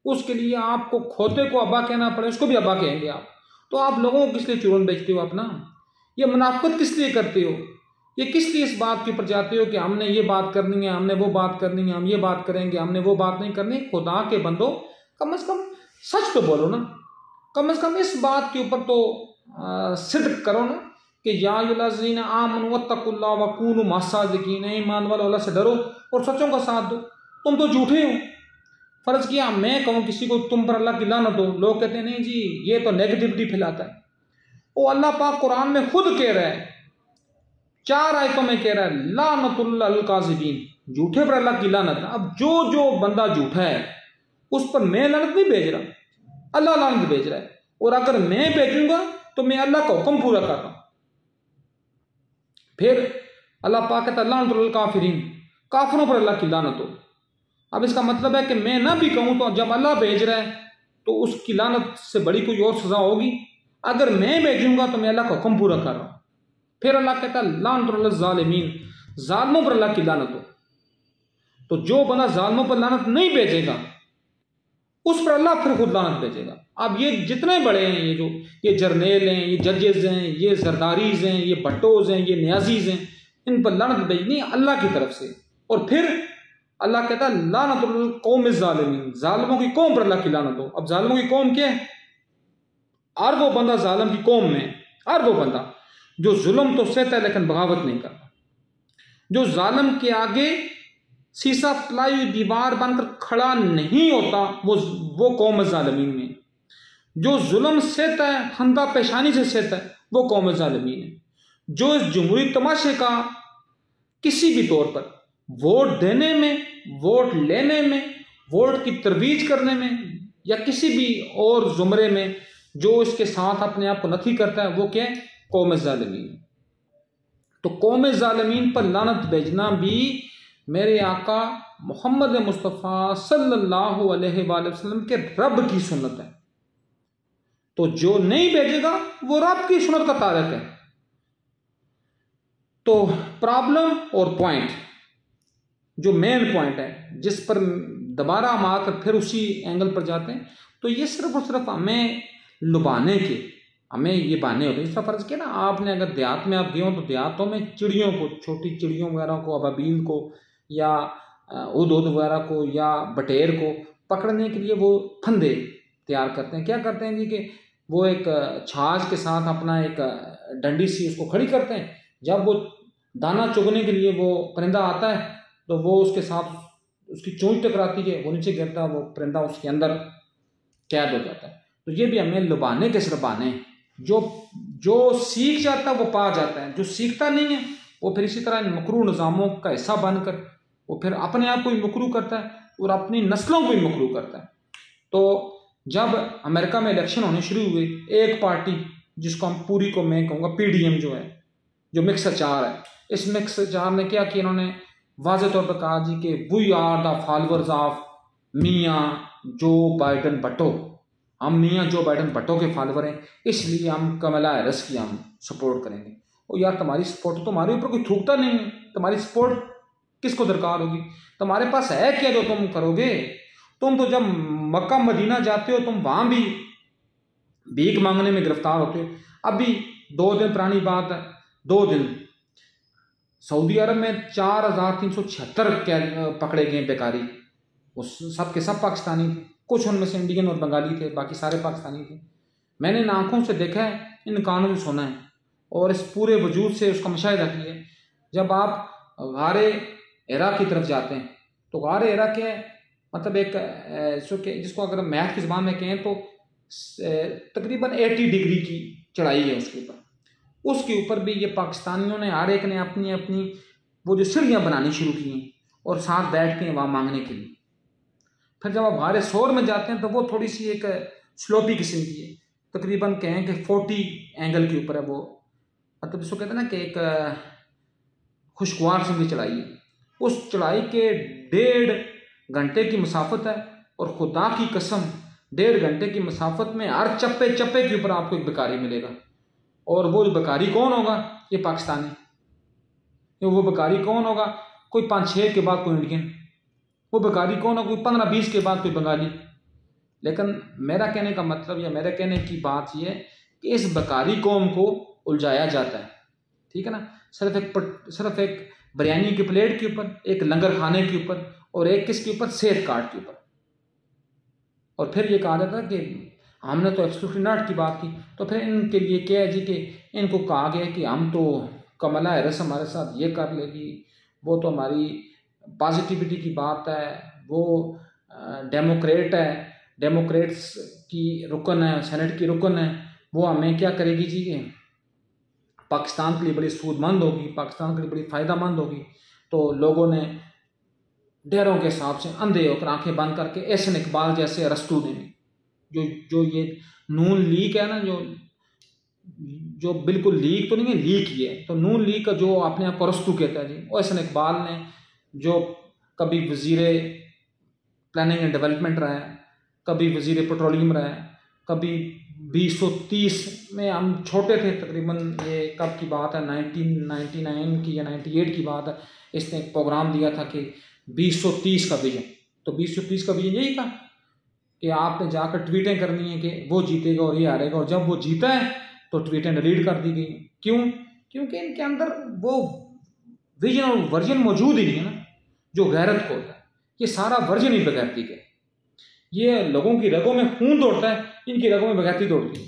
उसके लिए आपको खोते को अब्बा कहना पड़े, उसको भी अब्बा कहेंगे आप, तो आप लोगों को किस लिए चूरन बेचते हो अपना? ये मुनाफिकत किस लिए करते हो? ये किस लिए इस बात के ऊपर जाते हो कि हमने ये बात करनी है, हमने वो बात करनी है, हम ये बात करेंगे, हमने वो बात नहीं करनी? खुदा के बंदो कम से कम सच तो बोलो ना, कम से कम इस बात के ऊपर तो सिद्क करो ना कि या अय्युहल्लज़ीना आमनू वत्तकुल्लाह वकूनू मस्सादिकीन, ईमान वालों अल्लाह से डरो और सच्चों का साथ दो। तुम तो झूठे हो। फ़र्ज़ किया मैं कहूँ किसी को तुम पर अल्लाह की लानत हो, लोग कहते हैं नहीं जी ये तो नेगेटिविटी फैलाता है। वो अल्लाह पाक कुरान में खुद कह रहा है, 4 आयतों में कह रहा है लानतुल अल काज़िबीन, झूठे पर अल्लाह की लानत है। अब जो बंदा झूठा है उस पर मैं लानत नहीं भेज रहा, अल्लाह लानत भेज रहा है, और अगर मैं भेजूंगा तो मैं अल्लाह का हुक्म पूरा कर रहा हूं। फिर अल्लाह पाक कहता है लानतुल काफिरीन, काफिरों पर अल्लाह की लानत हो। अब इसका मतलब है कि मैं ना भी कहूं तो जब अल्लाह भेज रहा है तो उसकी लानत से बड़ी कोई और सजा होगी। अगर मैं भेजूंगा तो मैं अल्लाह का हुक्म पूरा कर रहा हूं। फिर अल्लाह कहता है लानतुल ज़ालिमीन, जालिमों पर अल्लाह की लानत हो। तो जो बंदा जालिमों पर लानत नहीं भेजेगा उस पर अल्लाह फिर खुद लानत भेजेगा। अब ये जितने बड़े हैं, ये जर्नेल हैं, ये जजेस हैं, ये जरदारीज हैं, ये भट्टोज हैं, ये न्याजीज हैं, इन पर लानत भेजनी है अल्लाह की तरफ से। और फिर अल्लाह कहता है लानतुल कौमिज़ ज़ालिमीन, जालिमों की कौम पर अल्लाह की लानत हो। अब जालिमों की कौम क्या है? हर वो बंदा जालिम की कौम में, हर वो बंदा जो जुल्म तो सहता है लेकिन बगावत नहीं करता, जो जालिम के आगे शीशा पलाई हुई दीवार बनकर खड़ा नहीं होता, वो कौम ज़ालिमीन में। जो जुल्म सहता है, खंदा पेशानी से सहता है, वो कौम ज़ालिमीन है। जो इस जमहूरी तमाशे का किसी भी तौर पर वोट देने में, वोट लेने में, वोट की तरवीज करने में या किसी भी और जुमरे में जो इसके साथ अपने आप को नथी करता है, वो क्या है? कौम ज़ालिमीन। तो कौम ज़ालिमीन पर लानत भेजना भी मेरे आका मोहम्मद मुस्तफ़ा सल्लल्लाहु अलैहि वसल्लम के रब की सुन्नत है। तो जो नहीं भेजेगा वो रब की सुन्नत का तारक है। तो प्रॉब्लम और पॉइंट, जो मेन पॉइंट है जिस पर दोबारा हम आकर फिर उसी एंगल पर जाते हैं, तो ये सिर्फ और सिर्फ हमें लुभाने के, हमें ये बहाने होते हैं। इसका फर्ज क्या ना, आपने अगर देहात में आप गए हो तो देहातों में चिड़ियों को, छोटी चिड़ियों वगैरह को, अबाबील को या हुदहुद वगैरह को या बटेर को पकड़ने के लिए वो फंदे तैयार करते हैं। क्या करते हैं जी कि वो एक छाछ के साथ अपना एक डंडी सी उसको खड़ी करते हैं। जब वो दाना चुगने के लिए वो परिंदा आता है तो वो उसके साथ उसकी चोंच टकराती है, वो नीचे गिरता है, वो परिंदा उसके अंदर कैद हो जाता है। तो ये भी हमें लुभाने के सिर्फ बहाने हैं। जो सीख जाता है वो पा जाता है, जो सीखता नहीं है वो फिर इसी तरह इन मकरू निज़ामों का हिस्सा बनकर वो फिर अपने आप को भी मकरू करता है और अपनी नस्लों को भी मकरू करता है। तो जब अमेरिका में इलेक्शन होने शुरू हुए, एक पार्टी जिसको हम पूरी को मैं कहूँगा PDM जो है, जो मिक्स अचार है, इस मिक्स अचार ने क्या किया, इन्होंने वाज़ेह तौर पर कहा जी कि we are the followers of मियाँ जो बाइडन भट्टो, हम मियाँ जो बाइडन भट्टो के फॉलोवर हैं, इसलिए हम कमला हैरिस की हम सपोर्ट करेंगे। और यार तुम्हारी सपोर्ट तो तुम्हारे ऊपर कोई थूकता नहीं है, तुम्हारी सपोर्ट किसको दरकार होगी? तुम्हारे पास है क्या जो तुम करोगे? तुम तो जब मक्का मदीना जाते हो तुम वहाँ भी भीख मांगने में गिरफ्तार होते हो। अभी 2 दिन पुरानी बात है, 2 दिन सऊदी अरब में 4376 पकड़े गए बेकारी। वो सब के सब पाकिस्तानी थे, कुछ उनमें से इंडियन और बंगाली थे, बाकी सारे पाकिस्तानी थे। मैंने इन आँखों से देखा है, इन कानों से सुना है और इस पूरे वजूद से उसका मुशाहिदा किया है। जब आप गारे हिरा की तरफ जाते हैं तो गारे हिरा के मतलब एक जिसको अगर मैथ की ज़बान में कहें तो तकरीबन 80 डिग्री की चढ़ाई है उसके ऊपर भी ये पाकिस्तानियों ने हर एक ने अपनी अपनी वो जो सीढ़ियाँ बनानी शुरू की हैं और साथ बैठ के वहाँ मांगने के लिए। फिर जब आप हमारे शोर में जाते हैं तो वो थोड़ी सी एक स्लोपी किस्म की है, तकरीबन कहें कि 40 एंगल के ऊपर है वो, मतलब इसको कहते हैं ना कि एक खुशगवार किस्म की चढ़ाई है। उस चढ़ाई के 1.5 घंटे की मसाफत है और खुदा की कसम 1.5 घंटे की मसाफत में हर चप्पे चप्पे के ऊपर आपको एक बेकारी मिलेगा। और वो बेकारी कौन होगा? ये पाकिस्तानी। वो बेकारी कौन होगा? कोई 5-6 के बाद कोई इंडियन। वो बेकारी कौन होगा? कोई 15-20 के बाद कोई बंगाली। लेकिन मेरा कहने का मतलब या मेरे कहने की बात ये है कि इस बेकारी कौम को उलझाया जाता है, ठीक है ना, सिर्फ एक बिरयानी की प्लेट के ऊपर, एक लंगर खाने के ऊपर और एक किसके ऊपर? सेहत कार्ड के ऊपर। और फिर ये कहा जाता है कि हमने तो एक्सक्लूसिव नॉट की बात की, तो फिर इनके लिए क्या है जी कि इनको कहा गया कि हम तो कमला हैरिस हमारे साथ ये कर लेगी, वो तो हमारी पॉजिटिविटी की बात है, वो डेमोक्रेट है, डेमोक्रेट्स की रुकन है, सेनेट की रुकन है, वो हमें क्या करेगी जी कि पाकिस्तान के लिए बड़ी सूदमंद होगी, पाकिस्तान के लिए बड़ी फ़ायदेमंद होगी। तो लोगों ने डेरों के हिसाब से अंधे होकर आंखें बंद करके एहसन इकबाल जैसे अरस्तू ने जो ये नून लीग है ना, जो बिल्कुल लीग तो नहीं है, लीग ही है, तो नून लीग का जो अपने आप को अरस्तू कहता है जी, एहसन इकबाल ने जो कभी वजीर प्लानिंग एंड डेवलपमेंट रहा है, कभी वजीर पेट्रोलियम रहा है, कभी 2030 में हम छोटे थे तकरीबन, ये कब की बात है 1999 की या 98 की बात है, इसने एक प्रोग्राम दिया था कि 2030 का विजन। तो 2030 का विजन यही था कि आपने जाकर ट्वीटें करनी है कि वो जीतेगा और ये हारेगा, और जब वो जीता है तो ट्वीटें डिलीट कर दी गई। क्यों? क्योंकि इनके अंदर वो विजन और वर्जन मौजूद ही नहीं है ना, जो गैरत को होता है। ये सारा वर्जन ही बगैरती का, ये लोगों की रगों में खून दौड़ता है, इनकी रगों में बगैरती दौड़ती है।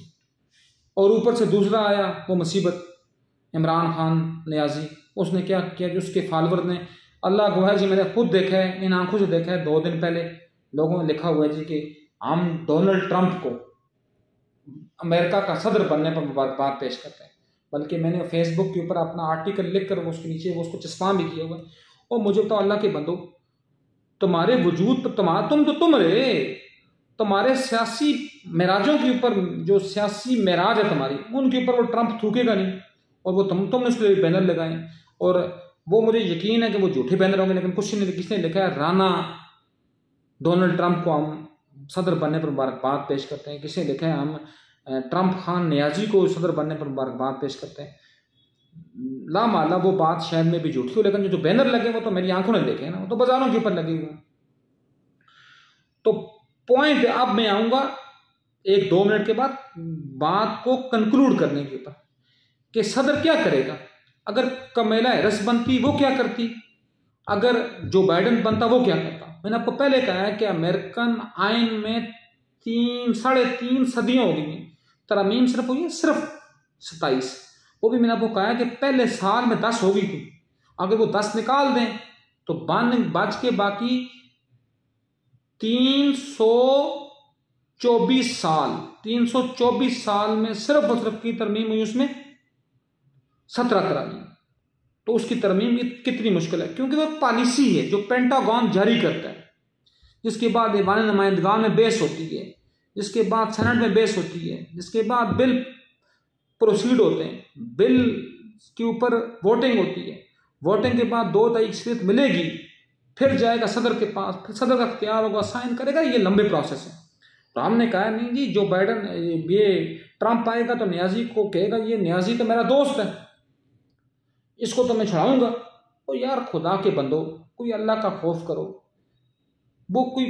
और ऊपर से दूसरा आया वो मुसीबत, इमरान खान नियाजी, उसने क्या किया कि उसके फॉलोवर ने, अल्लाह गवाह जी मैंने खुद देखा है, इन आंखों से देखा है, 2 दिन पहले लोगों ने लिखा हुआ है जी कि हम डोनाल्ड ट्रंप को अमेरिका का सदर बनने पर मुबारकबाद पेश करते हैं। बल्कि मैंने फेसबुक के ऊपर अपना आर्टिकल लिख कर वो उसके नीचे वो उसको चस्पा भी किया हुआ है। और मुझे तो अल्लाह के बंदो, तुम्हारे वजूद पर तुम रहे, तुम्हारे सियासी मेराजों के ऊपर, जो सियासी मेराज है तुम्हारी, उनके ऊपर वो ट्रंप थूकेगा नहीं। और वो तुमने उसके लिए बैनर लगाए, और वो मुझे यकीन है कि वो झूठे बैनर होंगे, लेकिन कुछ नहीं, किसने लिखा है, राना डोनाल्ड ट्रंप को हम सदर बनने पर मुबारकबाद पेश करते हैं, किसने लिखा है हम ट्रंप खान नियाजी को सदर बनने पर मुबारकबाद पेश करते हैं। ला माला वो बात शायद में भी झूठी हो, लेकिन जो बैनर लगे वो तो मेरी आंखों ने देखे ना, वो तो बाजारों के ऊपर लगे हुए। तो पॉइंट अब मैं आऊंगा 1-2 मिनट के बाद बात को कंक्लूड करने के ऊपर कि सदर क्या करेगा। अगर कमला हैरिस बनती वो क्या करती, अगर जो बाइडन बनता वो क्या करता। मैंने आपको पहले कहा है कि अमेरिकन आइन में 3-3.5 सदियां हो गई हैं, तरमीम सिर्फ हुई है सिर्फ 27। वो भी मैंने आपको कहा है कि पहले साल में 10 हो गई थी, अगर वो 10 निकाल दें तो बच के बाकी 324 साल में सिर्फ और सिर्फ की तरमीम हुई, उसमें 17 करा ली। तो उसकी तरमीम कितनी मुश्किल है, क्योंकि वो पॉलिसी है जो पेंटागन जारी करता है, जिसके बाद ऐवान नुमाइंदगान में बहस होती है, जिसके बाद सेनेट में बहस होती है, जिसके बाद बिल प्रोसीड होते हैं, बिल के ऊपर वोटिंग होती है, वोटिंग के बाद 2 तारीख अक्सरियत मिलेगी फिर जाएगा सदर के पास, फिर सदर का इख्तियार होगा, साइन करेगा, ये लंबे प्रोसेस है। तो हमने कहा नहीं जी, जो बाइडन ये ट्रंप आएगा तो न्याजी को कहेगा ये न्याजी तो मेरा दोस्त है, इसको तो मैं छुड़ाऊंगा। और यार खुदा के बंदो, कोई अल्लाह का खौफ करो। वो कोई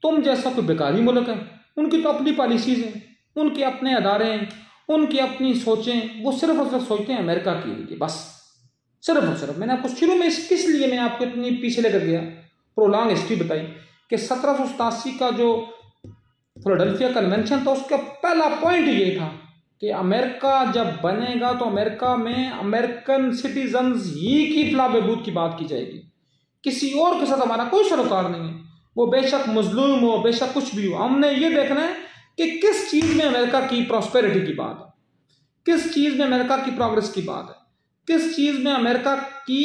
तुम जैसा कोई बेकारी मुल्क है, उनकी तो अपनी पॉलिसीज हैं, उनके अपने अदारे हैं, उनकी अपनी सोचें। वो सिर्फ और सिर्फ सोचते हैं अमेरिका के लिए, बस सिर्फ और सिर्फ। मैंने आपको शुरू में किस लिए मैं आपको इतनी पीछे लेकर गया, प्रोलॉन्ग हिस्ट्री बताई कि 1787 का जो फिलाडेल्फिया कन्वेंशन था, उसका पहला पॉइंट ये था कि अमेरिका जब बनेगा तो अमेरिका में अमेरिकन सिटीजन्स ही की फलाह बहबूद की बात की जाएगी, किसी और के साथ हमारा कोई सरोकार नहीं है। वो बेशक मजलूम हो, बेशक कुछ भी हो, हमने ये देखना है कि किस चीज़ में अमेरिका की प्रॉस्पेरिटी की बात है, किस चीज़ में अमेरिका की प्रोग्रेस की बात है, किस चीज़ में अमेरिका की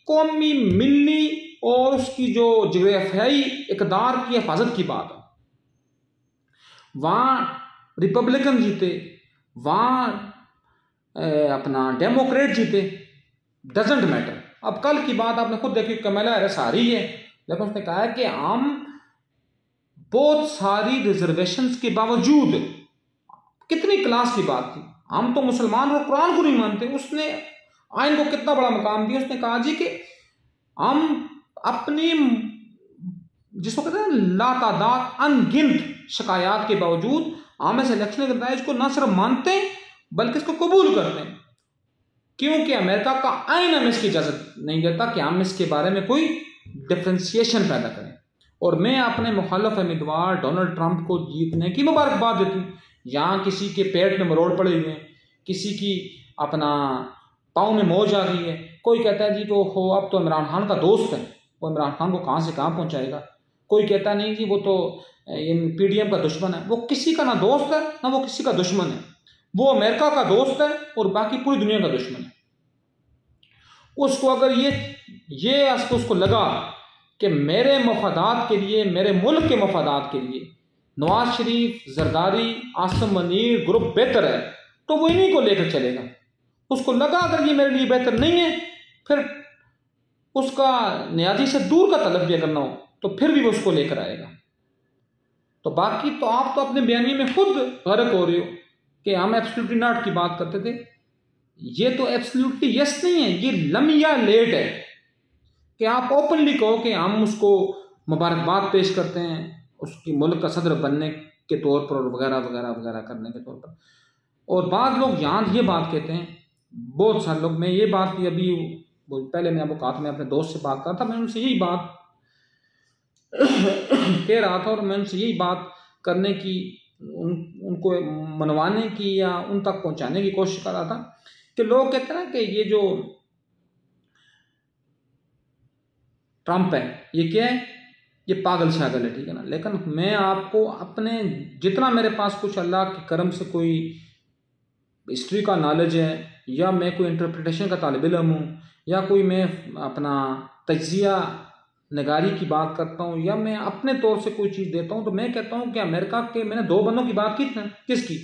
कौमी, मिली और उसकी जो जोग्राफियाई इकदार की हिफाजत की बात है। वहाँ रिपब्लिकन जीते, वहाँ अपना डेमोक्रेट जीते, डजेंट मैटर। अब कल की बात आपने खुद देखी, कमला हैरिस आ रही है, लेकिन उसने कहा है कि हम बहुत सारी रिजर्वेशंस के बावजूद, कितनी क्लास की बात थी, हम तो मुसलमान और कुरान को नहीं मानते, उसने आइन को कितना बड़ा मकाम दिया। उसने कहा जी कि हम अपनी, जिसको कहते हैं लातादाद अनगिनत शिकायत के बावजूद हम इस इलेक्शन के नतीजे को न सिर्फ मानते हैं बल्कि इसको कबूल करते हैं, क्योंकि अमेरिका का आइन हमें इसकी इजाजत नहीं देता कि हम इसके बारे में कोई डिफ्रेंसिएशन पैदा करें। और मैं अपने मुखालिफ उम्मीदवार डोनाल्ड ट्रंप को जीतने की मुबारकबाद देती हूँ। यहाँ किसी के पेट में मरोड़ पड़े हुए हैं, किसी की अपना पाँव में मौज आ गई है, कोई कहता है जी तो हो अब तो इमरान खान का दोस्त है, वो इमरान खान को कहाँ से कहाँ पहुँचाएगा। कोई कहता नहीं जी वो तो इन पीडीएम का दुश्मन है। वो किसी का ना दोस्त है ना वो किसी का दुश्मन है, वो अमेरिका का दोस्त है और बाकी पूरी दुनिया का दुश्मन है। उसको अगर ये उसको लगा कि मेरे मफादात के लिए, मेरे मुल्क के मफादात के लिए नवाज शरीफ, जरदारी, आसिम मनीर ग्रुप बेहतर है, तो वो इन्हीं को लेकर चलेगा। उसको लगा अगर ये मेरे लिए बेहतर नहीं है, फिर उसका न्याजी से दूर का तलब भी अगर ना हो तो फिर भी वो उसको लेकर आएगा। तो बाकी तो आप तो अपने बयानी में खुद गरक हो रहे हो कि हम एब्सोल्युटली नॉट की बात करते थे। ये तो एब्सोल्युटली यस नहीं है, ये लम्या लेट है कि आप ओपनली कहो कि हम उसको मुबारकबाद पेश करते हैं उसकी मुल्क का सदर बनने के तौर पर और वगैरह वगैरह वगैरह करने के तौर पर। और बाद लोग यहाँ ये बात कहते हैं, बहुत सारे लोग, मैं ये बात भी अभी पहले मैं आपको कहा था, मैं अपने दोस्त से बात कर था, मैं उनसे यही बात कह रहा था और मैं उनसे यही बात करने की, उनको मनवाने की या उन तक पहुंचाने की कोशिश कर रहा था कि लोग कहते हैं ना कि ये जो ट्रंप है ये क्या है, ये पागल शागल है, ठीक है ना। लेकिन मैं आपको अपने जितना मेरे पास कुछ अल्लाह के करम से कोई हिस्ट्री का नॉलेज है या मैं कोई इंटरप्रिटेशन का तालिब इल्म हूँ या कोई मैं अपना तज्जिया नगारी की बात करता हूँ या मैं अपने तौर से कोई चीज़ देता हूँ, तो मैं कहता हूँ कि अमेरिका के मैंने दो बंदों की बात की थी, किसकी,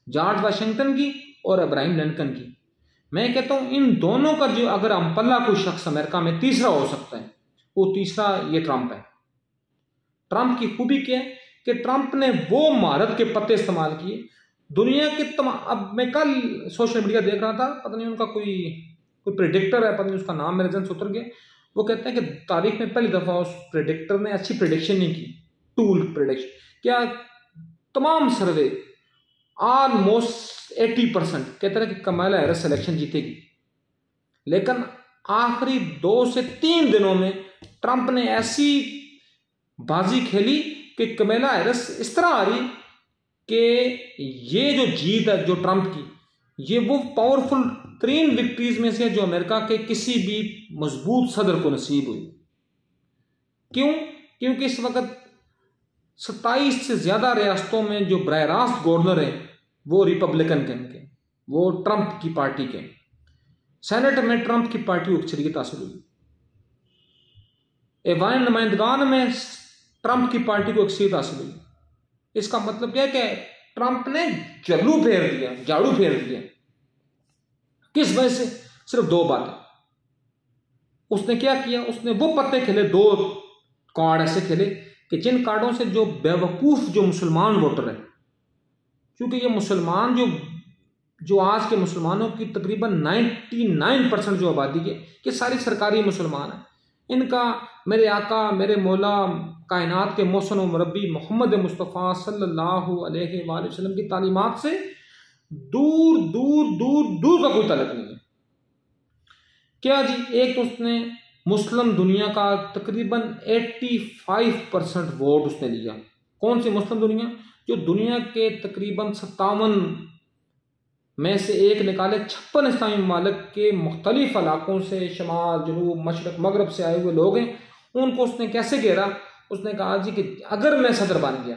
जॉर्ज वाशिंगटन की और अब्राहम लिंकन की। मैं कहता हूँ इन दोनों का जो अगर हम पल्ला कोई शख्स अमेरिका में तीसरा हो सकता है, वो तीसरा ये ट्रंप है। ट्रंप की खूबी क्या है कि ट्रंप ने वो महारत के पत्ते इस्तेमाल किए दुनिया के तमाम। अब मैं कल सोशल मीडिया देख रहा था, पता नहीं उनका कोई प्रेडिक्टर है, पता नहीं उसका नाम मेरे जहन से उतर गया। वो कहते हैं कि तारीख में पहली दफ़ा उस प्रेडिक्टर ने अच्छी प्रेडिक्शन नहीं की, टूल प्रेडिक्शन क्या, तमाम सर्वे ऑलमोस्ट 80% कहते हैं कि कमला हैरिस सिलेक्शन जीतेगी। लेकिन आखिरी 2 से 3 दिनों में ट्रंप ने ऐसी बाजी खेली कि कमला हैरिस इस तरह आ रही कि ये जो जीत है जो ट्रंप की, ये वो पावरफुल 3 विक्ट्रीज में से जो अमेरिका के किसी भी मजबूत सदर को नसीब हुई। क्यों? क्योंकि इस वक्त 27 से ज़्यादा रियासतों में जो बराह रास्त गवर्नर हैं वो रिपब्लिकन के, वो ट्रंप की पार्टी के। सेनेट में ट्रंप की पार्टी को अक्सरियत हासिल हुई, ऐवान नुमाइंदगान में ट्रंप की पार्टी को अक्सरियत हासिल हुई। इसका मतलब क्या है कि ट्रंप ने झाड़ू फेर दिया। किस वजह से? सिर्फ 2 बातें। उसने क्या किया, उसने वो पत्ते खेले 2 कार्ड ऐसे खेले कि जिन कार्डों से जो बेवकूफ़ जो मुसलमान वोटर है, क्योंकि ये मुसलमान जो आज के मुसलमानों की तकरीबन 99% जो आबादी है, ये सारी सरकारी मुसलमान हैं। इनका मेरे आका मेरे मौला कायनात के मोहसिन व मुरब्बी मोहम्मद मुस्तफ़ा सल्लल्लाहु अलैहि वसल्लम की तालीमात से दूर दूर दूर दूर का कोई ताल्लुक नहीं है। क्या जी, एक तो उसने मुस्लिम दुनिया का तकरीबन 85% वोट उसने लिया। कौन सी मुस्लिम दुनिया? जो दुनिया के तकरीबन 57 में से एक निकाले 56 इस्लामी ममालिक के मुख्तलिफ इलाकों से, शमाल जनूब मशरक मगरब से आए हुए लोग हैं। उनको उसने कैसे घेरा? उसने कहा जी कि अगर मैं सदर बन गया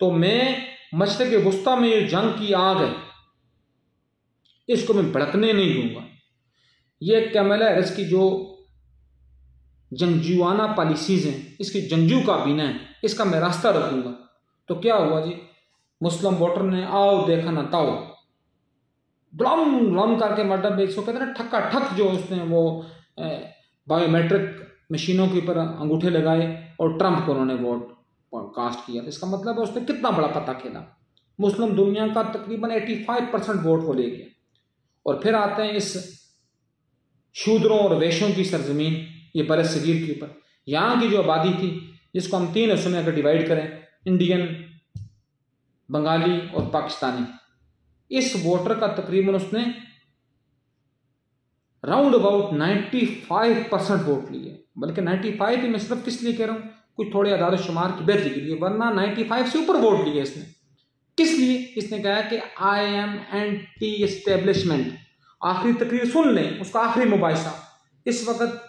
तो मैं मशरक वस्ता में ये जंग की आग है, इसको मैं भड़कने नहीं दूंगा। ये कैमला हैरिस की जो जंगजुआना पॉलिसीज हैं, इसकी जंगजू काबीना है, इसका मैं रास्ता रखूंगा। तो क्या हुआ जी, मुस्लिम वोटर ने आओ देखा ना ताओ, ब्लम करके मतलब इसको कहते हैं ना ठक्का ठक, जो उसने वो बायोमेट्रिक मशीनों के ऊपर अंगूठे लगाए और ट्रंप को उन्होंने वोट कास्ट किया। इसका मतलब है उसने कितना बड़ा पता खेला। मुस्लिम दुनिया का तकरीबन 85% वोट वो ले गया। और फिर आते हैं इस शूद्रों और वेश्यों की सरजमीन, ये बर सगीर के ऊपर। यहाँ की जो आबादी थी, जिसको हम 3 हिस्सों में अगर डिवाइड करें, इंडियन, बंगाली और पाकिस्तानी, इस वोटर का तकरीबन उसने राउंड अबाउट 95% वोट लिए। बल्कि 95 ही मैं सिर्फ किस लिए कह रहा हूँ, कुछ थोड़े आदाद शुमार की बेहतरी के लिए, वरना 95 से ऊपर वोट लिए इसने। किस लिए? इसने कहा कि आई एम एंटी एस्टेब्लिशमेंट। आखिरी तकरीर सुन लें, उसका आखिरी मुबाहिसा। इस वक्त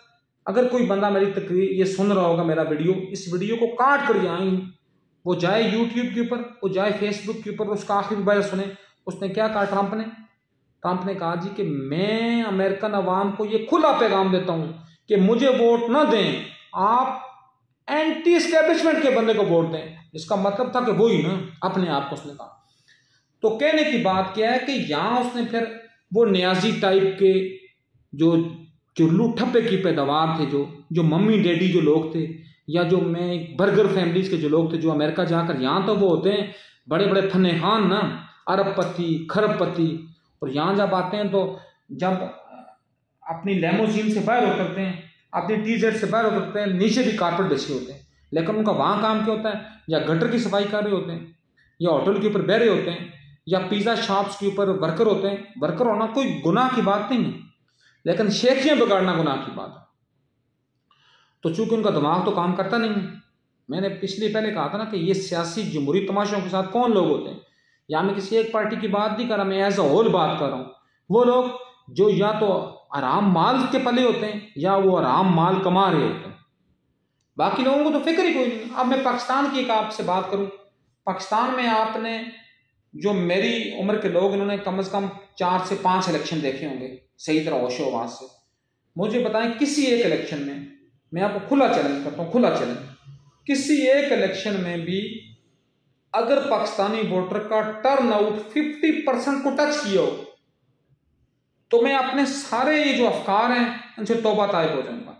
अगर कोई बंदा मेरी तकरीर ये सुन रहा होगा, मेरा वीडियो, इस वीडियो को काट कर जाए, वो जाए यूट्यूब के ऊपर, वो जाए फेसबुक के ऊपर, उसका आखिरी मुबाहिसा सुने। उसने क्या कहा ट्रंप ने कहा जी कि मैं अमेरिकन अवाम को ये खुला पैगाम देता हूं कि मुझे वोट ना दें, आप एंटी एस्टेब्लिशमेंट के बंदे को वोट दें। इसका मतलब था कि वही ना अपने आप को उसने कहा। तो कहने की बात क्या है कि यहां उसने फिर वो न्याजी टाइप के जो लूठप्पे की पैदावार थे, जो मम्मी डैडी जो लोग थे, या जो मैं बर्गर फैमिलीज के जो लोग थे, जो अमेरिका जाकर यहाँ तो वो होते हैं बड़े बड़े फन्ने खान ना, अरबपति खरबपति, और यहाँ जब आते हैं तो जब अपनी लेमोजीन से बाहर उतरते हैं, अपनी टीजेड से बाहर उतरते हैं, नीचे भी कारपेट बिछे होते हैं, लेकिन उनका वहाँ काम क्या होता है? या गटर की सफाई कर रहे होते हैं, या होटल के ऊपर बह रहे होते हैं, या पिज़्ज़ा शॉप्स के ऊपर वर्कर होते हैं। वर्कर होना कोई गुनाह की बात नहीं है, लेकिन शेखियाँ बिगाड़ना गुनाह की बात है। तो चूंकि उनका दिमाग तो काम करता नहीं है, मैंने पहले कहा था ना कि ये सियासी जमहूरी तमाशों के साथ कौन लोग होते हैं। या मैं किसी एक पार्टी की बात नहीं कर रहा, मैं एज अ होल बात कर रहा हूँ। वो लोग जो या तो आराम माल के पले होते हैं, या वो आराम माल कमा रहे होते हैं, बाकी लोगों को तो फिक्र ही कोई नहीं। अब मैं पाकिस्तान की एक आपसे बात करूं, पाकिस्तान में आपने जो मेरी उम्र के लोग, इन्होंने कम से कम 4 से 5 इलेक्शन देखे होंगे सही तरह होशो आवाज से। मुझे बताएं किसी एक इलेक्शन में, मैं आपको खुला चैलेंज करता हूं, खुला चैलेंज, किसी एक इलेक्शन में भी अगर पाकिस्तानी वोटर का टर्न आउट 50% को टच किया हो, तो मैं अपने सारे ये जो अफकार हैं उनसे तौबा तायब हो जाऊंगा।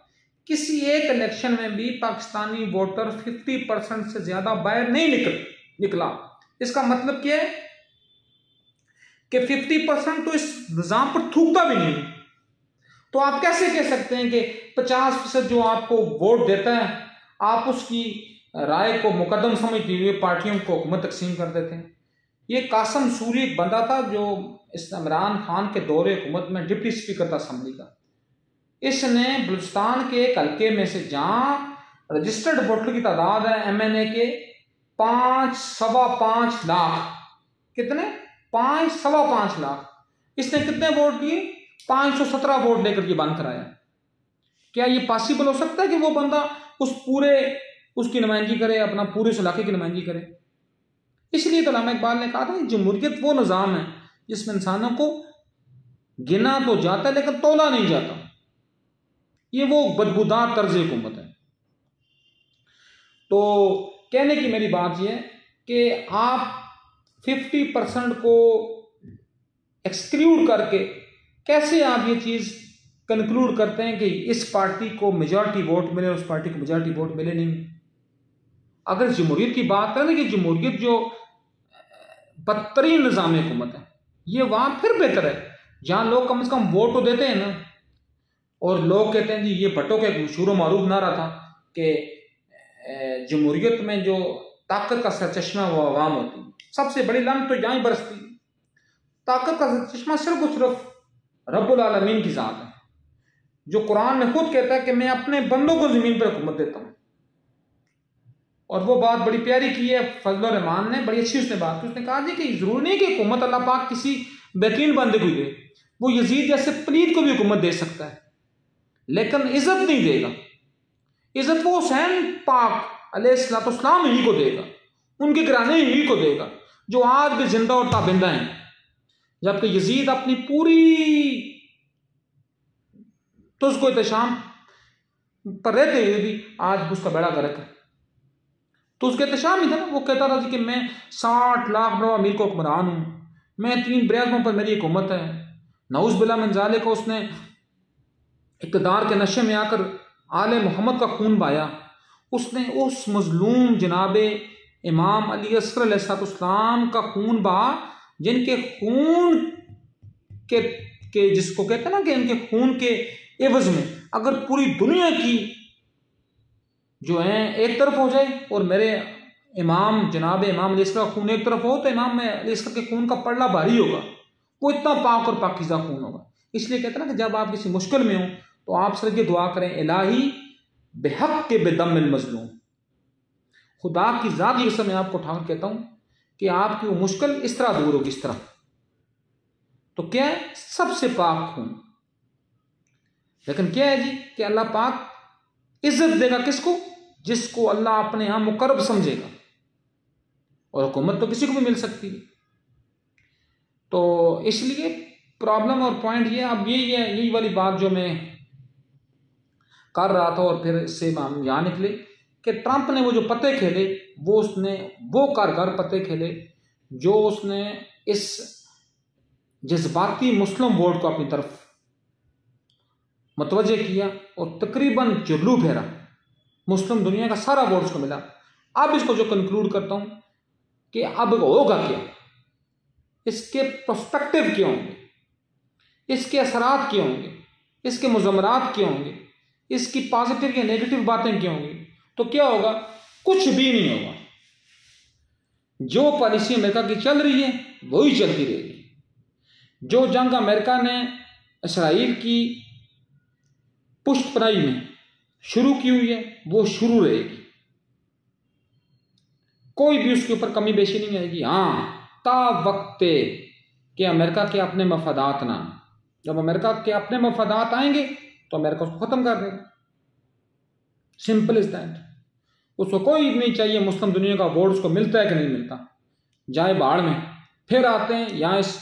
किसी एक इलेक्शन में भी पाकिस्तानी वोटर 50% से ज्यादा बाहर नहीं निकला। इसका मतलब क्या है कि 50% तो इस निजाम पर थूकता भी नहीं। तो आप कैसे कह सकते हैं कि 50% जो आपको वोट देता है, आप उसकी राय को मुकदम समझते हुए पार्टियों को हुकूमत तकसीम कर देते हैं। ये कासम सूरी एक बंदा था जो इस इमरान खान के दौरे हुकूमत में डिप्टी स्पीकर था असम्बली का। इसने बलूचिस्तान के एक हल्के में से, जहां रजिस्टर्ड वोटर की तादाद है MNA के 5.5 लाख, कितने 5.5 लाख, इसने कितने वोट दिए? 517 वोट लेकर के बंद कराया। क्या ये पॉसिबल हो सकता है कि वो बंदा उसकी नुमाइंदगी करे, अपना पूरे उस इलाके की नुमाइंदगी करे? इसलिए तो अल्लामा इकबाल ने कहा था जमहूरियत वो निज़ाम है जिसमें इंसानों को गिना तो जाता है लेकिन तोला नहीं जाता। ये वो बदबूदार तर्ज हुकूमत है। तो कहने की मेरी बात यह है कि आप 50% को एक्सक्लूड करके कैसे आप ये चीज़ कंक्लूड करते हैं कि इस पार्टी को मेजॉरिटी वोट मिले, उस पार्टी को मेजॉरिटी वोट मिले नहीं। अगर जमहूरियत की बात करें कि जमहूरियत जो बदतरीन निज़ाम हुकूमत है, ये वहां फिर बेहतर है जहां लोग कम से कम वोट तो देते हैं ना। और लोग कहते हैं जी ये भट्टो के शुरू मारूफ ना रहा था कि जमहूरियत में जो ताकत का सरचश्मा वो आवाम होती है। सबसे बड़ी लानत तो यहाँ ही बरसती है। ताकत का सरचश्मा सिर्फ और सिर्फ रब्बुल आलमीन की ज़ात है, जो कुरान में खुद कहता है कि मैं अपने बंदों को ज़मीन पर हुकूमत देता हूँ। और वो बात बड़ी प्यारी की है फजल रहमान ने, बड़ी अच्छी उसने बात की। उसने कहा जी कि ज़रूरी नहीं कि हुकूमत अल्लाह पाक किसी बेहतरीन बंदे को दे, वो यजीद जैसे पलीद को भी हुकूमत दे सकता है, लेकिन इज्जत नहीं देगा। इज्जत वो हुसैन पाक अलैहिस्सलाम ही को देगा, उनके घराने ही को देगा, जो आज भी जिंदा और ताबिंदा हैं। जबकि यजीद अपनी पूरी तो उसको एहतशाम पर रहते हुए भी आज उसका बेड़ा गर्क है। तो उसका एहतशाम ही था ना, वो कहता था कि मैं 60 लाख बड़ा अमीर को हुक्मरान हूँ, मैं 3 ब्रज़ों पर मेरी हुकूमत है। नऊज़ बिल्लाह मिन ज़ालिक को उसने इक़्तिदार के नशे में आकर आले मोहम्मद का खून बहाया। उसने उस मजलूम जनाब इमाम अली अस्कर अलैहिस्सलाम का खून बहा, जिनके खून के जिसको कहते हैं ना कि इनके खून के एवज में अगर पूरी दुनिया की जो है एक तरफ हो जाए और मेरे इमाम जनाब इमाम अली अस्कर का खून एक तरफ हो, तो इमाम अली अस्कर के खून का पड़ला भारी होगा, वो इतना पाक और पाकीज़ा खून होगा। इसलिए कहते हैं ना कि जब आप किसी मुश्किल में हो तो आप सिर्फ ये दुआ करें, इलाही बेहक के बेदमिल मजलूम, खुदा की ज़ात की कसम मैं आपको ठाकर कहता हूँ कि आपकी वो मुश्किल इस तरह दूर होगी, इस तरह। तो क्या है? सबसे पाक खून। लेकिन क्या है जी कि अल्लाह पाक इज्जत देगा किसको? जिसको अल्लाह अपने यहाँ मुकर्रब समझेगा। और हुकूमत तो किसी को भी मिल सकती है। तो इसलिए प्रॉब्लम और पॉइंट ये अब यही है, यही वाली बात जो मैं कर रहा था। और फिर इससे हम यहाँ निकले कि ट्रंप ने वो जो पत्ते खेले, वो उसने वो कारगर पत्ते खेले जो उसने इस जज्बाती मुस्लिम वोट को अपनी तरफ मुतवज्जे किया और तकरीबन जुल्लू फेरा, मुस्लिम दुनिया का सारा वोट उसको मिला। अब इसको जो कंक्लूड करता हूँ कि अब होगा क्या, इसके प्रोस्पेक्टिव क्या होंगे, इसके असरात क्या होंगे, इसके मुज़म्मरात क्या होंगे, इसकी पॉजिटिव या नेगेटिव बातें क्या होंगी। तो क्या होगा? कुछ भी नहीं होगा। जो पॉलिसी अमेरिका की चल रही है वही चलती रहेगी। जो जंग अमेरिका ने इसराइल की पुष्टपनाही में शुरू की हुई है वो शुरू रहेगी, कोई भी उसके ऊपर कमी बेशी नहीं आएगी। हाँ, ता वक्ते कि अमेरिका के अपने मफादात ना, जब अमेरिका के अपने मफादात आएंगे तो अमेरिका उसको ख़त्म कर देगा। Simple is that. उसको कोई नहीं चाहिए मुस्लिम दुनिया का वोट उसको मिलता है कि नहीं मिलता, जाए बाढ़ में। फिर आते हैं यहाँ इस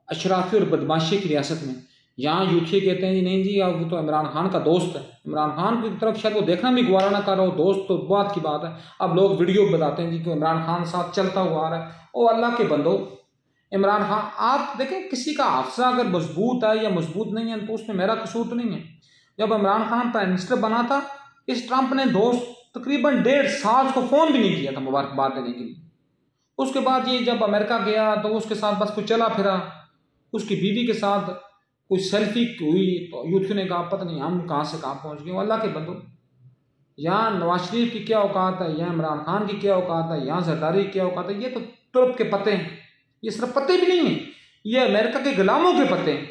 अशराफी और बदमाशी की रियासत में, यहाँ यूथी कहते हैं जी नहीं जी अब वो तो इमरान खान का दोस्त है, इमरान खान की तरफ शायद वो देखना भी गवारा ना कर रहा हो, दोस्त तो बात की बात है। अब लोग वीडियो बताते हैं जी कि इमरान खान साथ चलता हुआ आ रहा है। ओ अल्लाह के बंदो, इमरान खान आप देखें, किसी का हाफजा अगर मजबूत है या मजबूत नहीं है तो उसमें मेरा कसूर तो नहीं है। जब इमरान खान प्राइम मिनिस्टर बना था, इस ट्रंप ने दोस्त तकरीबन 1.5 साल को फ़ोन भी नहीं किया था मुबारकबाद देने के लिए। उसके बाद ये जब अमेरिका गया तो उसके साथ बस कुछ चला फिरा, उसकी बीवी के साथ कोई सेल्फी हुई तो यूथ ने कहा पता नहीं हम कहाँ से कहाँ पहुँच गए। अल्लाह के बंदो, यहाँ नवाज शरीफ की क्या औकात है, यहाँ इमरान खान की क्या औकात है, यहाँ जरदारी की क्या औकात है। ये तो तुर्क के पत्ते हैं, ये सिर्फ पत्ते भी नहीं हैं, ये अमेरिका के गुलामों के पत्ते हैं।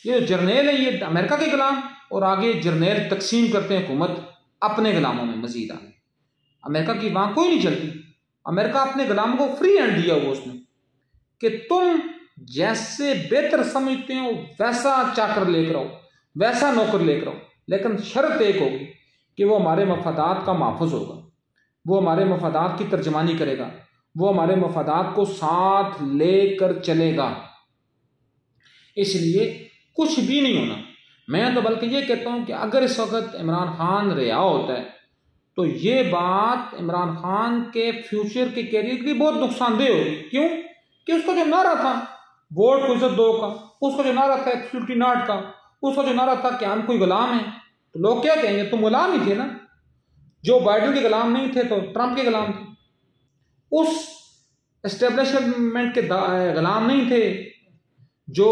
ये जर्नेल है, ये अमेरिका के गुलाम, और आगे जर्नेल तकसीम करते हैं हुकूमत अपने गुलामों में मजीद आगे। अमेरिका की वहाँ कोई नहीं चलती। अमेरिका अपने गुलामों को फ्री हैंड दिया हुआ उसने कि तुम जैसे बेहतर समझते हो वैसा चाकर लेकर आओ, वैसा नौकर लेकर आओ, लेकिन शर्त एक होगी कि वो हमारे मफादात का महफूज होगा, वो हमारे मफादात की तर्जमानी करेगा, वो हमारे मफादात को साथ लेकर चलेगा। इसलिए कुछ भी नहीं होना। मैं तो बल्कि ये कहता हूँ कि अगर इस वक्त इमरान खान रिहा होता है तो ये बात इमरान खान के फ्यूचर के कैरियर के लिए बहुत नुकसानदेह होगी। क्यों? कि उसका जो नारा था वोट को इज्जत दो का, उसका जो नारा था एक्सक्लूसिव नॉट का, उसका जो नारा था कि हम कोई गुलाम है, तो लोग क्या कहेंगे, तुम गुलाम ही थे ना। जो बाइडेन के गुलाम नहीं थे तो ट्रंप के गुलाम थे, उस एस्टेब्लिशमेंट के गुलाम नहीं थे जो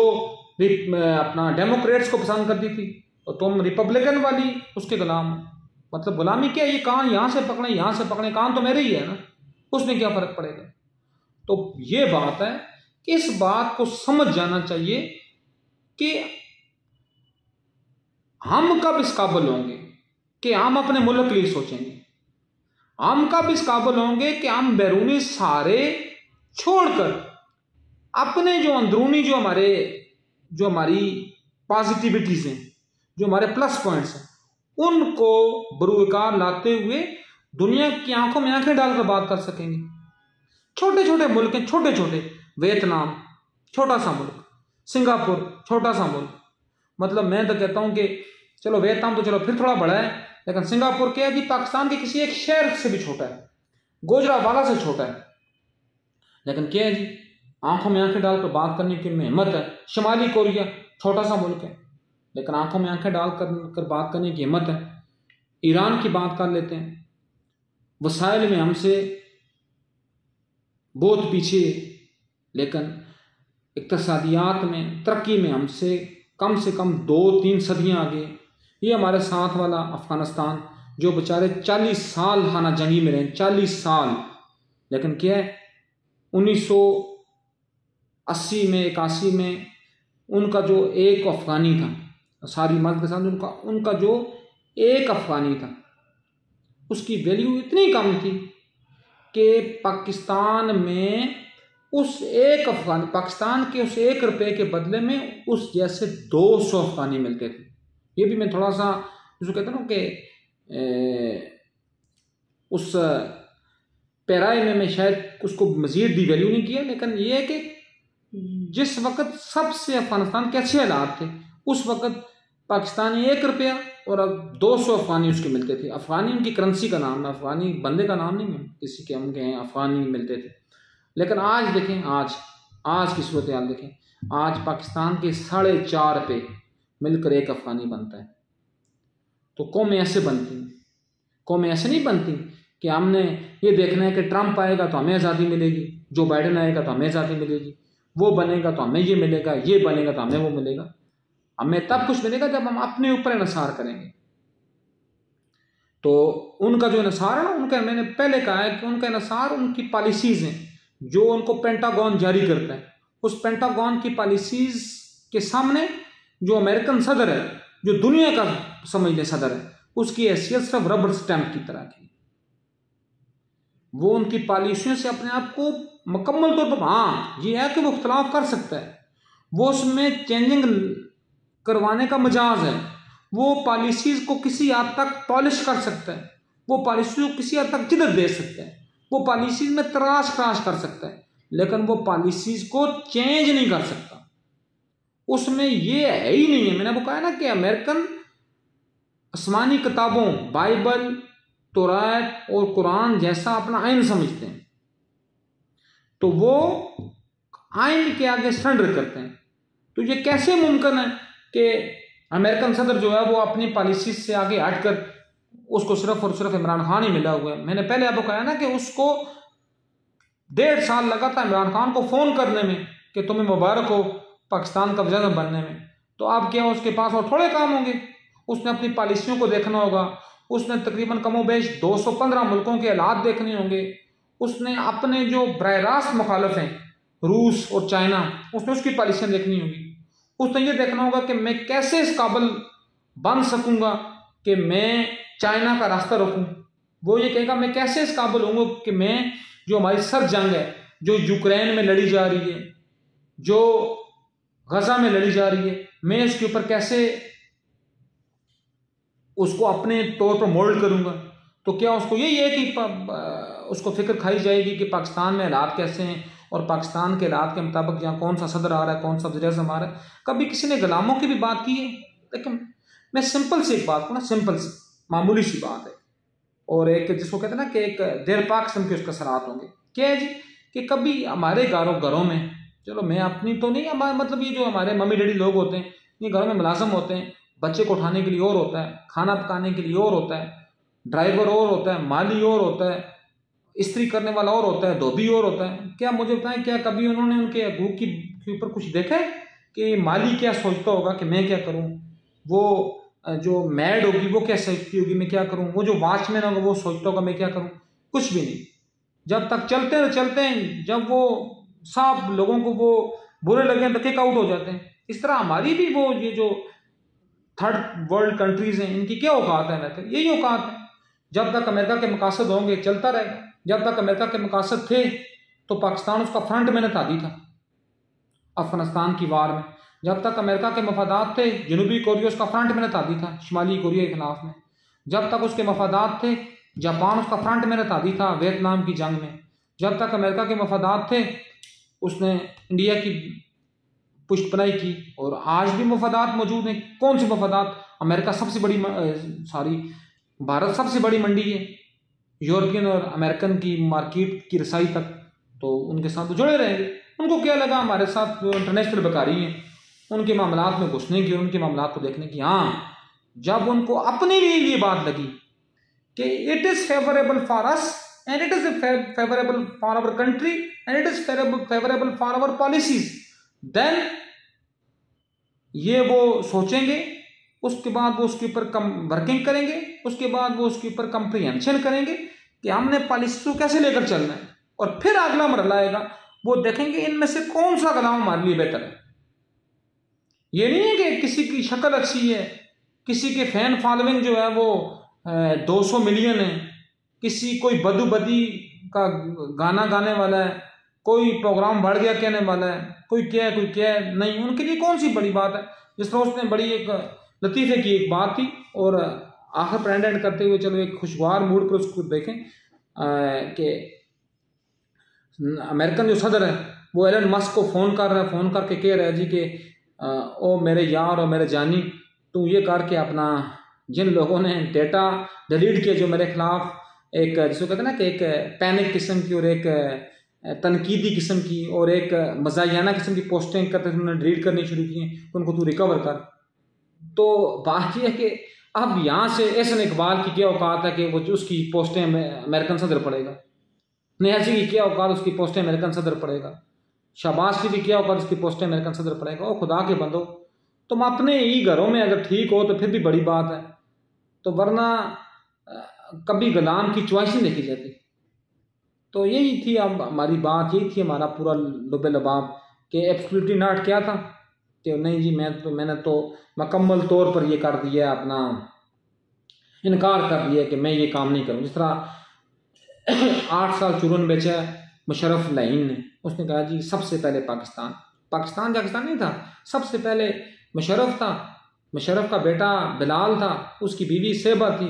अपना डेमोक्रेट्स को पसंद करती थी, तो तुम रिपब्लिकन वाली उसके गुलाम। मतलब गुलामी क्या, ये कान यहाँ से पकड़े यहाँ से पकड़े, कान तो मेरे ही है ना, उसमें क्या फर्क पड़ेगा। तो ये बात है कि इस बात को समझ जाना चाहिए कि हम कब इस काबिल होंगे कि हम अपने मुल्क के लिए सोचेंगे, हम कब इस काबिल होंगे कि हम बैरूनी सहारे छोड़कर अपने जो अंदरूनी जो हमारी पॉजिटिविटीज हैं, जो हमारे प्लस पॉइंट्स हैं, उनको बरूकार लाते हुए दुनिया की आंखों में आंखें डालकर बात कर सकेंगे। छोटे छोटे मुल्क हैं, छोटे छोटे, वियतनाम छोटा सा मुल्क, सिंगापुर छोटा सा मुल्क, मतलब मैं तो कहता हूं कि चलो वियतनाम तो चलो फिर थोड़ा बड़ा है, लेकिन सिंगापुर क्या है जी, पाकिस्तान के किसी एक शहर से भी छोटा है, गुजरावाला से छोटा है, लेकिन क्या है जी, आंखों में आंखें डालकर बात करने की उनमें हिम्मत है। शुमाली कोरिया छोटा सा मुल्क है, लेकिन आंखों में आंखें डाल कर बात करने की हिम्मत है। ईरान की बात कर लेते हैं, वसाइल में हमसे बहुत पीछे, लेकिन इक्तसादियात में, तरक्की में हमसे कम से कम 2-3 सदियाँ आगे। ये हमारे साथ वाला अफगानिस्तान जो बेचारे 40 साल खाना जंगी में रहे, 40 साल, लेकिन क्या है 1980 में 81 में उनका जो एक अफगानी था, सारी मदद के साथ उनका जो एक अफगानी था, उसकी वैल्यू इतनी कम थी कि पाकिस्तान में उस एक अफगानी, पाकिस्तान के उस 1 रुपये के बदले में उस जैसे 200 अफगानी मिलते थे। ये भी मैं थोड़ा सा जिसको कहते हैं ना कि उस पैराए में मैं शायद उसको मजीद भी वैल्यू नहीं किया, लेकिन ये है कि जिस वक्त सबसे अफगानिस्तान के अच्छे हालात थे, उस वक्त पाकिस्तानी 1 रुपया और अब 200 अफगानी उसके मिलते थे। अफगानी उनकी करेंसी का नाम है, अफगानी बंदे का नाम नहीं है, किसी के हम हैं अफगानी मिलते थे। लेकिन आज देखें, आज की सूरत हाल देखें, आज पाकिस्तान के 4.5 रुपये मिलकर एक अफगानी बनता है। तो कौमें ऐसे बनती हैं, कौमें ऐसे नहीं बनती कि हमने ये देखना है कि ट्रंप आएगा तो हमें आज़ादी मिलेगी, जो बाइडेन आएगा तो हमें आज़ादी मिलेगी, वो बनेगा तो हमें ये मिलेगा, ये बनेगा तो हमें वो मिलेगा। हमें तब कुछ मिलेगा जब हम अपने ऊपर इन्हिसार करेंगे। तो उनका जो इन्हिसार है ना, उनका मैंने पहले कहा है कि उनका इन्हिसार उनकी पॉलिसीज़ हैं जो उनको पेंटागन जारी करता है। उस पेंटागन की पॉलिसीज़ के सामने जो अमेरिकन सदर है, जो दुनिया का समझ ले सदर है, उसकी हैसियत सिर्फ रबर स्टैंप की तरह की। वो उनकी पॉलिसियों से अपने आप को मुकम्मल तौर पर, हाँ ये है कि वो इख्तलाफ कर सकता है, वो उसमें चेंजिंग करवाने का मजाज है, वो पॉलिसीज़ को किसी हद तक पॉलिश कर सकता है, वो पॉलिसी को किसी हद तक जिद्दत दे सकता है, वो पॉलिसीज़ में तराश कर सकता है, लेकिन वो पॉलिसीज़ को चेंज नहीं कर सकता। उसमें ये है ही नहीं है। मैंने वो कहा ना कि अमेरिकन आसमानी किताबों बाइबल, तौरात और कुरान जैसा अपना आइन समझते हैं, तो वो आइन के आगे सरेंडर करते हैं। तो ये कैसे मुमकिन है कि अमेरिकन सदर जो है वो अपनी पॉलिसी से आगे हटकर, उसको सिर्फ और सिर्फ इमरान खान ही मिला हुआ है। मैंने पहले आपको कहा ना कि उसको 1.5 साल लगा था इमरान खान को फ़ोन करने में कि तुम्हें मुबारक हो पाकिस्तान का वज़ीर बनने में। तो अब क्या उसके पास और थोड़े काम होंगे, उसने अपनी पॉलिसियों को देखना होगा, उसने तकरीबन कमोबेश 215 मुल्कों के हालात देखने होंगे, उसने अपने जो बराह रास्त मुखालिफ हैं रूस और चाइना, उसने उसकी पॉलिसियाँ देखनी होगी। उसने ये देखना होगा कि मैं कैसे इस काबिल बन सकूंगा कि मैं चाइना का रास्ता रोकूं। वो ये कहेगा मैं कैसे इस काबिल होऊंगा कि मैं जो हमारी सर जंग है, जो यूक्रेन में लड़ी जा रही है, जो गजा में लड़ी जा रही है, मैं इसके ऊपर कैसे उसको अपने तौर पर मोल्ड करूंगा। तो क्या उसको यही है कि उसको फिक्र खाई जाएगी कि पाकिस्तान में हालात कैसे हैं और पाकिस्तान के हालात के मुताबिक यहाँ कौन सा सदर आ रहा है, कौन सा वज़ीर-ए-आज़म आ रहा है। कभी किसी ने गुलामों की भी बात की है, लेकिन मैं सिंपल सी एक बात को ना, सिंपल सी मामूली सी बात है, और एक जिसको कहते हैं ना कि एक देर पाक किस्म के उसके असरात होंगे। क्या है जी कि कभी हमारे घरों में, चलो मैं अपनी तो नहीं, हमारे मतलब ये जो हमारे मम्मी डैडी लोग होते हैं, ये घरों में मुलाजिम होते हैं, बच्चे को उठाने के लिए और होता है, खाना पकाने के लिए और होता है, ड्राइवर और होता है, माली और होता है, इस्त्री करने वाला और होता है, धोबी और होता है। क्या मुझे बताएं, क्या कभी उन्होंने उनके अबू के ऊपर कुछ देखा है कि माली क्या सोचता होगा कि मैं क्या करूं, वो जो मैड होगी वो क्या सोचती होगी मैं क्या करूं, वो जो वॉचमैन होगा वो सोचता होगा मैं क्या करूं? कुछ भी नहीं। जब तक चलते हैं, जब वो सब लोगों को वो बुरे लगे तो किक आउट हो जाते हैं। इस तरह हमारी भी वो ये जो थर्ड वर्ल्ड कंट्रीज हैं, इनकी क्या औकात है? ना यही औकात है। जब तक अमेरिका के मकासद होंगे चलता रहेगा। जब तक अमेरिका के मकासद थे तो पाकिस्तान उसका फ्रंट मैंने था दी था अफगानिस्तान की वार में। जब तक अमेरिका के मफादात थे जनूबी कोरिया उसका फ्रंट मैंने था दी था शुमाली कोरिया के खिलाफ में। जब तक उसके मफादात थे जापान उसका फ्रंट मैंने था दी था वियतनाम की जंग में। जब तक अमेरिका के मफादात थे उसने इंडिया की पुष्टपनाही की। और आज भी मफादात मौजूद हैं। कौन से मफादात? अमेरिका सबसे बड़ी भारत सबसे बड़ी मंडी है यूरोपियन और अमेरिकन की मार्केट की रसाई तक, तो उनके साथ तो जुड़े रहेंगे। उनको क्या लगा हमारे साथ जो इंटरनेशनल बेकारी हैं उनके मामलात में घुसने की, उनके मामलात को देखने की। हाँ, जब उनको अपने लिए ये बात लगी कि it is favourable for us and it is favourable for our country and it is favourable for our policies, then ये वो सोचेंगे, उसके बाद वो उसके ऊपर कम वर्किंग करेंगे, उसके बाद वो उसके ऊपर कंप्रीहेंशन करेंगे कि हमने पॉलिसी को कैसे लेकर चलना है। और फिर अगला मरहला आएगा, वो देखेंगे इनमें से कौन सा कदम हमारे लिए बेहतर है। ये नहीं है कि किसी की शक्ल अच्छी है, किसी के फैन फॉलोइंग जो है वो 200 मिलियन है, किसी कोई बदू बदी का गाना गाने वाला है, कोई प्रोग्राम बढ़ गया कहने वाला है, कोई क्या है कोई क्या है। नहीं, उनके लिए कौन सी बड़ी बात है। जिस तरह उसने बड़ी एक लतीफ़े की एक बात थी और आखिर पर एंड करते हुए चलो एक खुशगवार मूड पर उसको देखें कि अमेरिकन जो सदर है वो एलन मस्क को फ़ोन कर रहा है, फ़ोन करके कह रहा है जी कि ओ मेरे यार और मेरे जानी, तू ये करके अपना जिन लोगों ने डेटा डिलीट किया जो मेरे खिलाफ एक जिसको कहते हैं ना कि एक पैनिक किस्म की और एक तनकीदी किस्म की और एक मजायाना किस्म की पोस्टिंग करते थे, उन्होंने डिलीट करनी शुरू की, तो उनको तू रिकवर कर। तो बात यह है कि अब यहाँ से एहसन इकबाल की क्या औकात है कि वो उसकी पोस्टें अमेरिकन सदर पड़ेगा, नियाजी की क्या औकात उसकी पोस्टें अमेरिकन सदर पड़ेगा, शाबाश की भी क्या औकात उसकी पोस्टें अमेरिकन सदर पड़ेगा। और खुदा के बंदो, तुम अपने ही घरों में अगर ठीक हो तो फिर भी बड़ी बात है, तो वरना कभी गुलाम की च्वाइस नहीं देखी जाती। तो यही थी अब हमारी बात, यही थी हमारा पूरा लुबे लबाब कि एब्सोल्युटली नॉट क्या था कि नहीं जी मैंने तो मुकम्मल तौर पर ये कर दिया, अपना इनकार कर दिया कि मैं ये काम नहीं करूँ। जिस तरह 8 साल चूरन बेचा मुशर्रफ लाइन ने, उसने कहा जी सबसे पहले पाकिस्तान नहीं था, सबसे पहले मुशर्रफ था, मुशर्रफ का बेटा बिलाल था, उसकी बीवी सेबा थी,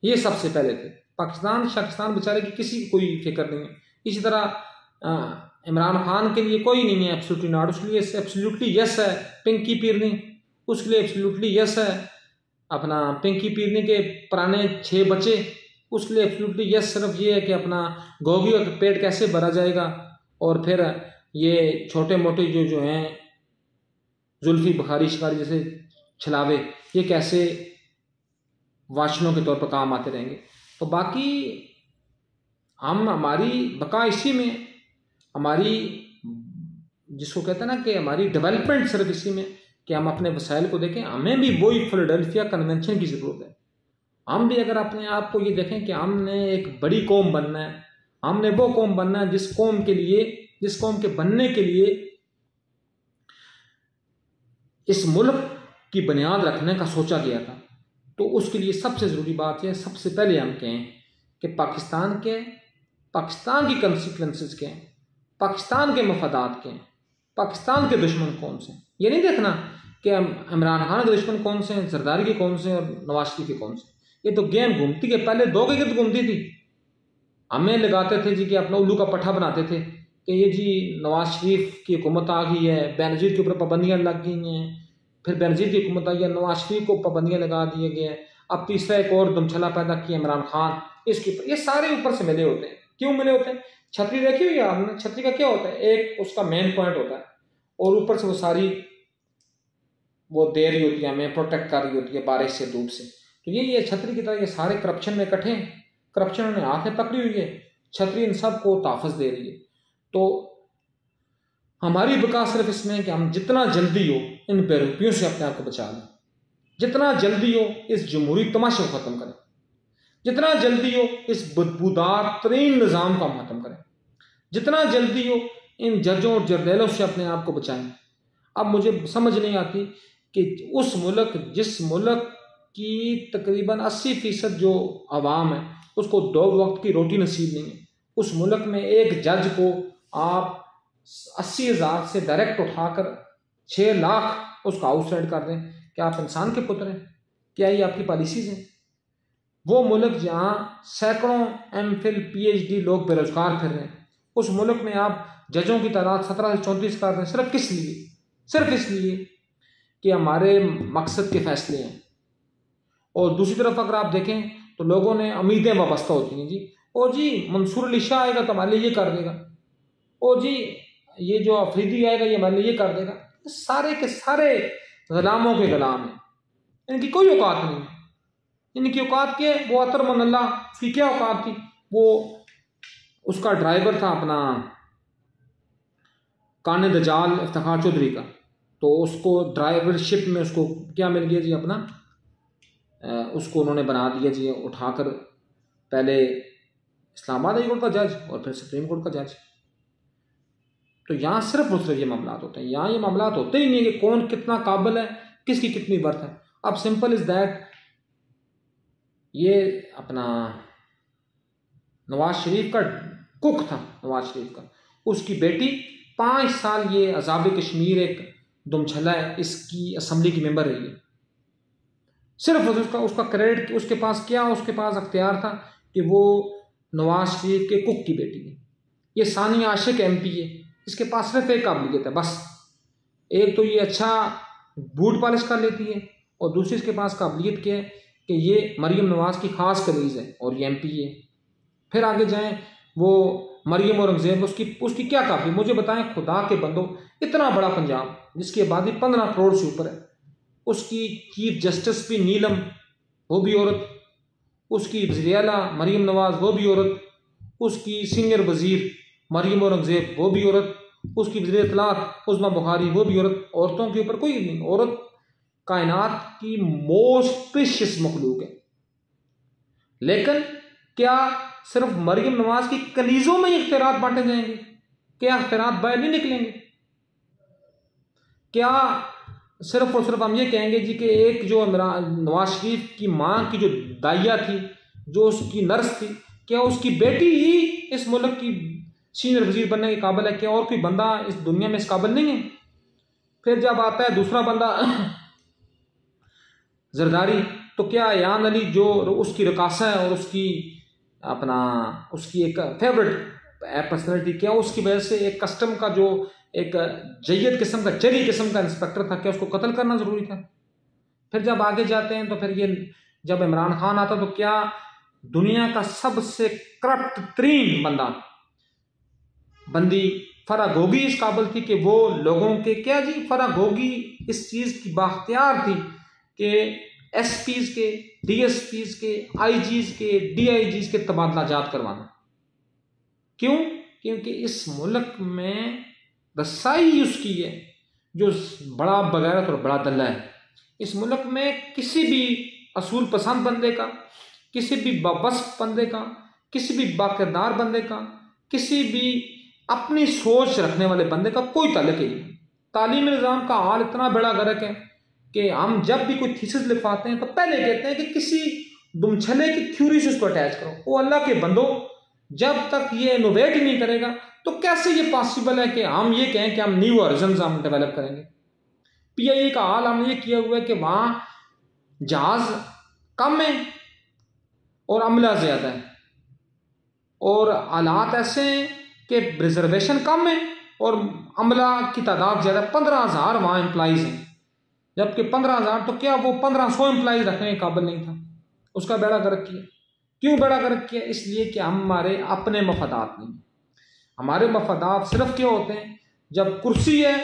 ये सबसे पहले थे। पाकिस्तान बेचारे की किसी को कोई फिक्र नहीं है। इसी तरह इमरान खान के लिए कोई नहीं है एब्सोल्युटली नॉट, उसके लिए एब्सोल्युटली यस है पिंकी पीरनी, उसके लिए एब्सोल्युटली यस है अपना पिंकी पीरनी के पुराने 6 बच्चे, उसके लिए एब्सोल्युटली यस सिर्फ ये है कि अपना गोभी का पेट कैसे भरा जाएगा और फिर ये छोटे मोटे जो हैं जुल्फी बुखारी शिकारी जैसे छलावे ये कैसे वाशनों के तौर पर काम आते रहेंगे। तो बाकी हमारी बका इसी में, हमारी जिसको कहते हैं ना कि हमारी डेवलपमेंट सिर्फ इसी में कि हम अपने वसाइल को देखें। हमें भी वही फिलाडेल्फिया कन्वेंशन की ज़रूरत है। हम भी अगर अपने आप को ये देखें कि हमने एक बड़ी कौम बनना है, हमने वो कौम बनना है जिस कौम के बनने के लिए इस मुल्क की बुनियाद रखने का सोचा गया था। तो उसके लिए सबसे ज़रूरी बात यह, सबसे पहले हम कहें कि पाकिस्तान की कंसिक्वेंसेस के हैं, पाकिस्तान के मफादात के हैं, पाकिस्तान के दुश्मन कौन से। ये नहीं देखना कि इमरान खान के दुश्मन कौन से हैं, जरदारी के कौन से हैं और नवाज शरीफ के कौन से। ये तो गेम घूमती के पहले 2 के गिर्द घूमती थी। हमें लगाते थे जी कि अपना उल्लू का पट्ठा बनाते थे कि ये जी नवाज शरीफ की हुकूमत आ गई है, बेनज़ीर के ऊपर पाबंदियाँ लग गई हैं, फिर बेनज़ीर की हुकूमत आई है, नवाज शरीफ को पाबंदियाँ लगा दिए गए, अब तीसरा एक और दमछला पैदा किया इमरान खान इसके ऊपर। ये सारे ऊपर से मिले होते हैं। क्यों मिले होते हैं? छतरी देखी हुई है आपने? छतरी का क्या होता है, एक उसका मेन पॉइंट होता है और ऊपर से वो सारी वो दे रही होती है, हमें प्रोटेक्ट कर रही होती है बारिश से, धूप से। तो ये छतरी की तरह ये सारे करप्शन में इकट्ठे हैं, करप्शन उन्हें हाथ में पकड़ी हुई है, छतरी इन सबको तहफ़्फ़ुज़ दे रही है। तो हमारी बका सिर्फ इसमें है कि हम जितना जल्दी हो इन बेरुपियों से अपने आप को बचा लें, जितना जल्दी हो इस जमहूरी तमाशे को ख़त्म करें, जितना जल्दी हो इस बदबूदार तरीन निज़ाम को हम ख़त्म करें, जितना जल्दी हो इन जजों और जर्नैलों से अपने आप को बचाएं। अब मुझे समझ नहीं आती कि उस मुल्क, जिस मुल्क की तकरीबन 80% जो आवाम है उसको 2 वक्त की रोटी नसीब नहीं है, उस मुल्क में एक जज को आप 80,000 से डायरेक्ट उठाकर 6 लाख उसका हाउस रेंट कर दें। क्या आप इंसान के पुत्र हैं? क्या ये आपकी पॉलिसीज़ हैं? वो मुल्क जहाँ सैकड़ों MPhil PhD लोग बेरोजगार फिर रहे हैं, उस मुल्क में आप जजों की तादाद 17 से 34 कर रहे हैं, सिर्फ किस लिए? सिर्फ इसलिए कि हमारे मकसद के फैसले हैं। और दूसरी तरफ अगर आप देखें तो लोगों ने उम्मीदें वाबस्ता होती हैं, जी ओ जी मंसूर अली शाह आएगा तो हमारे लिए ये कर देगा, ओ जी ये जो अफरीदी आएगा ये हमारे लिए ये कर देगा। सारे के सारे गुलामों के गुलाम हैं, इनकी कोई औकात नहीं है। इनकी औकात क्या है? वो अतर मनल्ला, उसकी क्या औकात थी? वो उसका ड्राइवर था अपना काने दजाल इफ्तिखार चौधरी का, तो उसको ड्राइवरशिप में उसको क्या मिल गया जी? अपना उसको उन्होंने बना दिया जी उठाकर पहले इस्लामाबाद हाई कोर्ट का जज और फिर सुप्रीम कोर्ट का जज। तो यहाँ सिर्फ और सिर्फ ये मामला होते हैं, यहाँ ये मामला होते ही नहीं है कि कौन कितना काबिल है, किसकी कितनी वर्थ है। अब सिंपल इज दैट, ये अपना नवाज शरीफ का कुक था, नवाज शरीफ का, उसकी बेटी 5 साल ये अजाब कश्मीर एक दुमछला है, इसकी असम्बली की मेंबर रही है। सिर्फ उसका क्रेडिट उसके पास क्या, उसके पास अख्तियार था कि वो नवाज शरीफ के कुक की बेटी है। ये सानिया आशिक MP है, इसके पास सिर्फ एक काबिलियत है बस, एक तो ये अच्छा बूट पॉलिश कर लेती है और दूसरी इसके पास काबिलियत क्या है कि ये मरीम नवाज की ख़ास कनीज़ है और ये MP है। फिर आगे जाएं, वो मरीम औरंगज़ेब, उसकी क्या काबिलियत मुझे बताएं खुदा के बंदो। इतना बड़ा पंजाब जिसकी आबादी 15 करोड़ से ऊपर है, उसकी चीफ जस्टिस भी नीलम, वो भी औरत, उसकी वज़ीर आला मरीम नवाज, वो भी औरत, उसकी सीनियर वज़ीर मरीम औरंगज़ेब, वो भी औरत, उसकी वज़ीर इत्तलात उस्मा बुखारी, वो भी औरत। औरतों के ऊपर कोई नहीं, औरत कायनात की मोस्ट प्रीशियस मखलूक है। लेकिन क्या सिर्फ मरीम नवाज की कलीज़ों में इख्तियारात बांटे जाएंगे? क्या इख्तियारात बाहर नहीं निकलेंगे? क्या सिर्फ और सिर्फ हम ये कहेंगे जी कि एक जो नवाज शरीफ की माँ की जो दाइया थी, जो उसकी नर्स थी, क्या उसकी बेटी ही इस मुल्क की सीनियर वजीर बनने के काबिल है? क्या और कोई बंदा इस दुनिया में इस काबिल नहीं है? फिर जब आता है दूसरा बंदा जरदारी, तो क्या यान अली जो उसकी रकासा है और उसकी एक फेवरेट पर्सनैलिटी, क्या उसकी वजह से एक कस्टम का जो एक जय्यद किस्म का, चरी किस्म का इंस्पेक्टर था, क्या उसको कत्ल करना ज़रूरी था? फिर जब आगे जाते हैं तो फिर ये जब इमरान खान आता तो क्या दुनिया का सबसे करप्ट तरीन बंदी फराह गोगी इस काबिल थी कि वो लोगों के क्या जी, फराह गोगी इस चीज़ की बाख्तियार थी कि SPs के, DSPs के, IGs के, DIGs के तबादलाजात करवाना। क्यों? क्योंकि इस मुल्क में रसाई उसकी है जो बड़ा बगैरत और बड़ा दल्ला है। इस मुल्क में किसी भी असूल पसंद बंदे का, किसी भी बाबस बंदे का, किसी भी बाकिरदार बंदे का, किसी भी अपनी सोच रखने वाले बंदे का कोई ताल्लुक ही नहीं। तालीमी निज़ाम का हाल इतना बड़ा गर्क है कि हम जब भी कोई थीसिस लिखवाते हैं तो पहले कहते हैं कि किसी दुमछले की थ्योरी से उसको अटैच करो। वो अल्लाह के बंदो, जब तक ये इनोवेट ही नहीं करेगा तो कैसे ये पॉसिबल है कि हम ये कहें कि हम न्यू हॉरिजन्स हम डेवलप करेंगे। PIA का हाल हमने ये किया हुआ है कि वहाँ जहाज कम है और अमला ज़्यादा है, और हालात ऐसे हैं कि रिजर्वेशन कम है और अमला की तादाद ज़्यादा। 15,000 वहाँ एम्प्लॉइज़ हैं, जबकि 15,000 तो क्या वो 1500 एम्प्लॉइज़ रखने के काबिल नहीं था। उसका बेड़ा गर्क किया। क्यों बेड़ा गर्क किया? इसलिए कि हमारे अपने मफादात नहीं। हमारे मफादात सिर्फ क्या होते हैं, जब कुर्सी है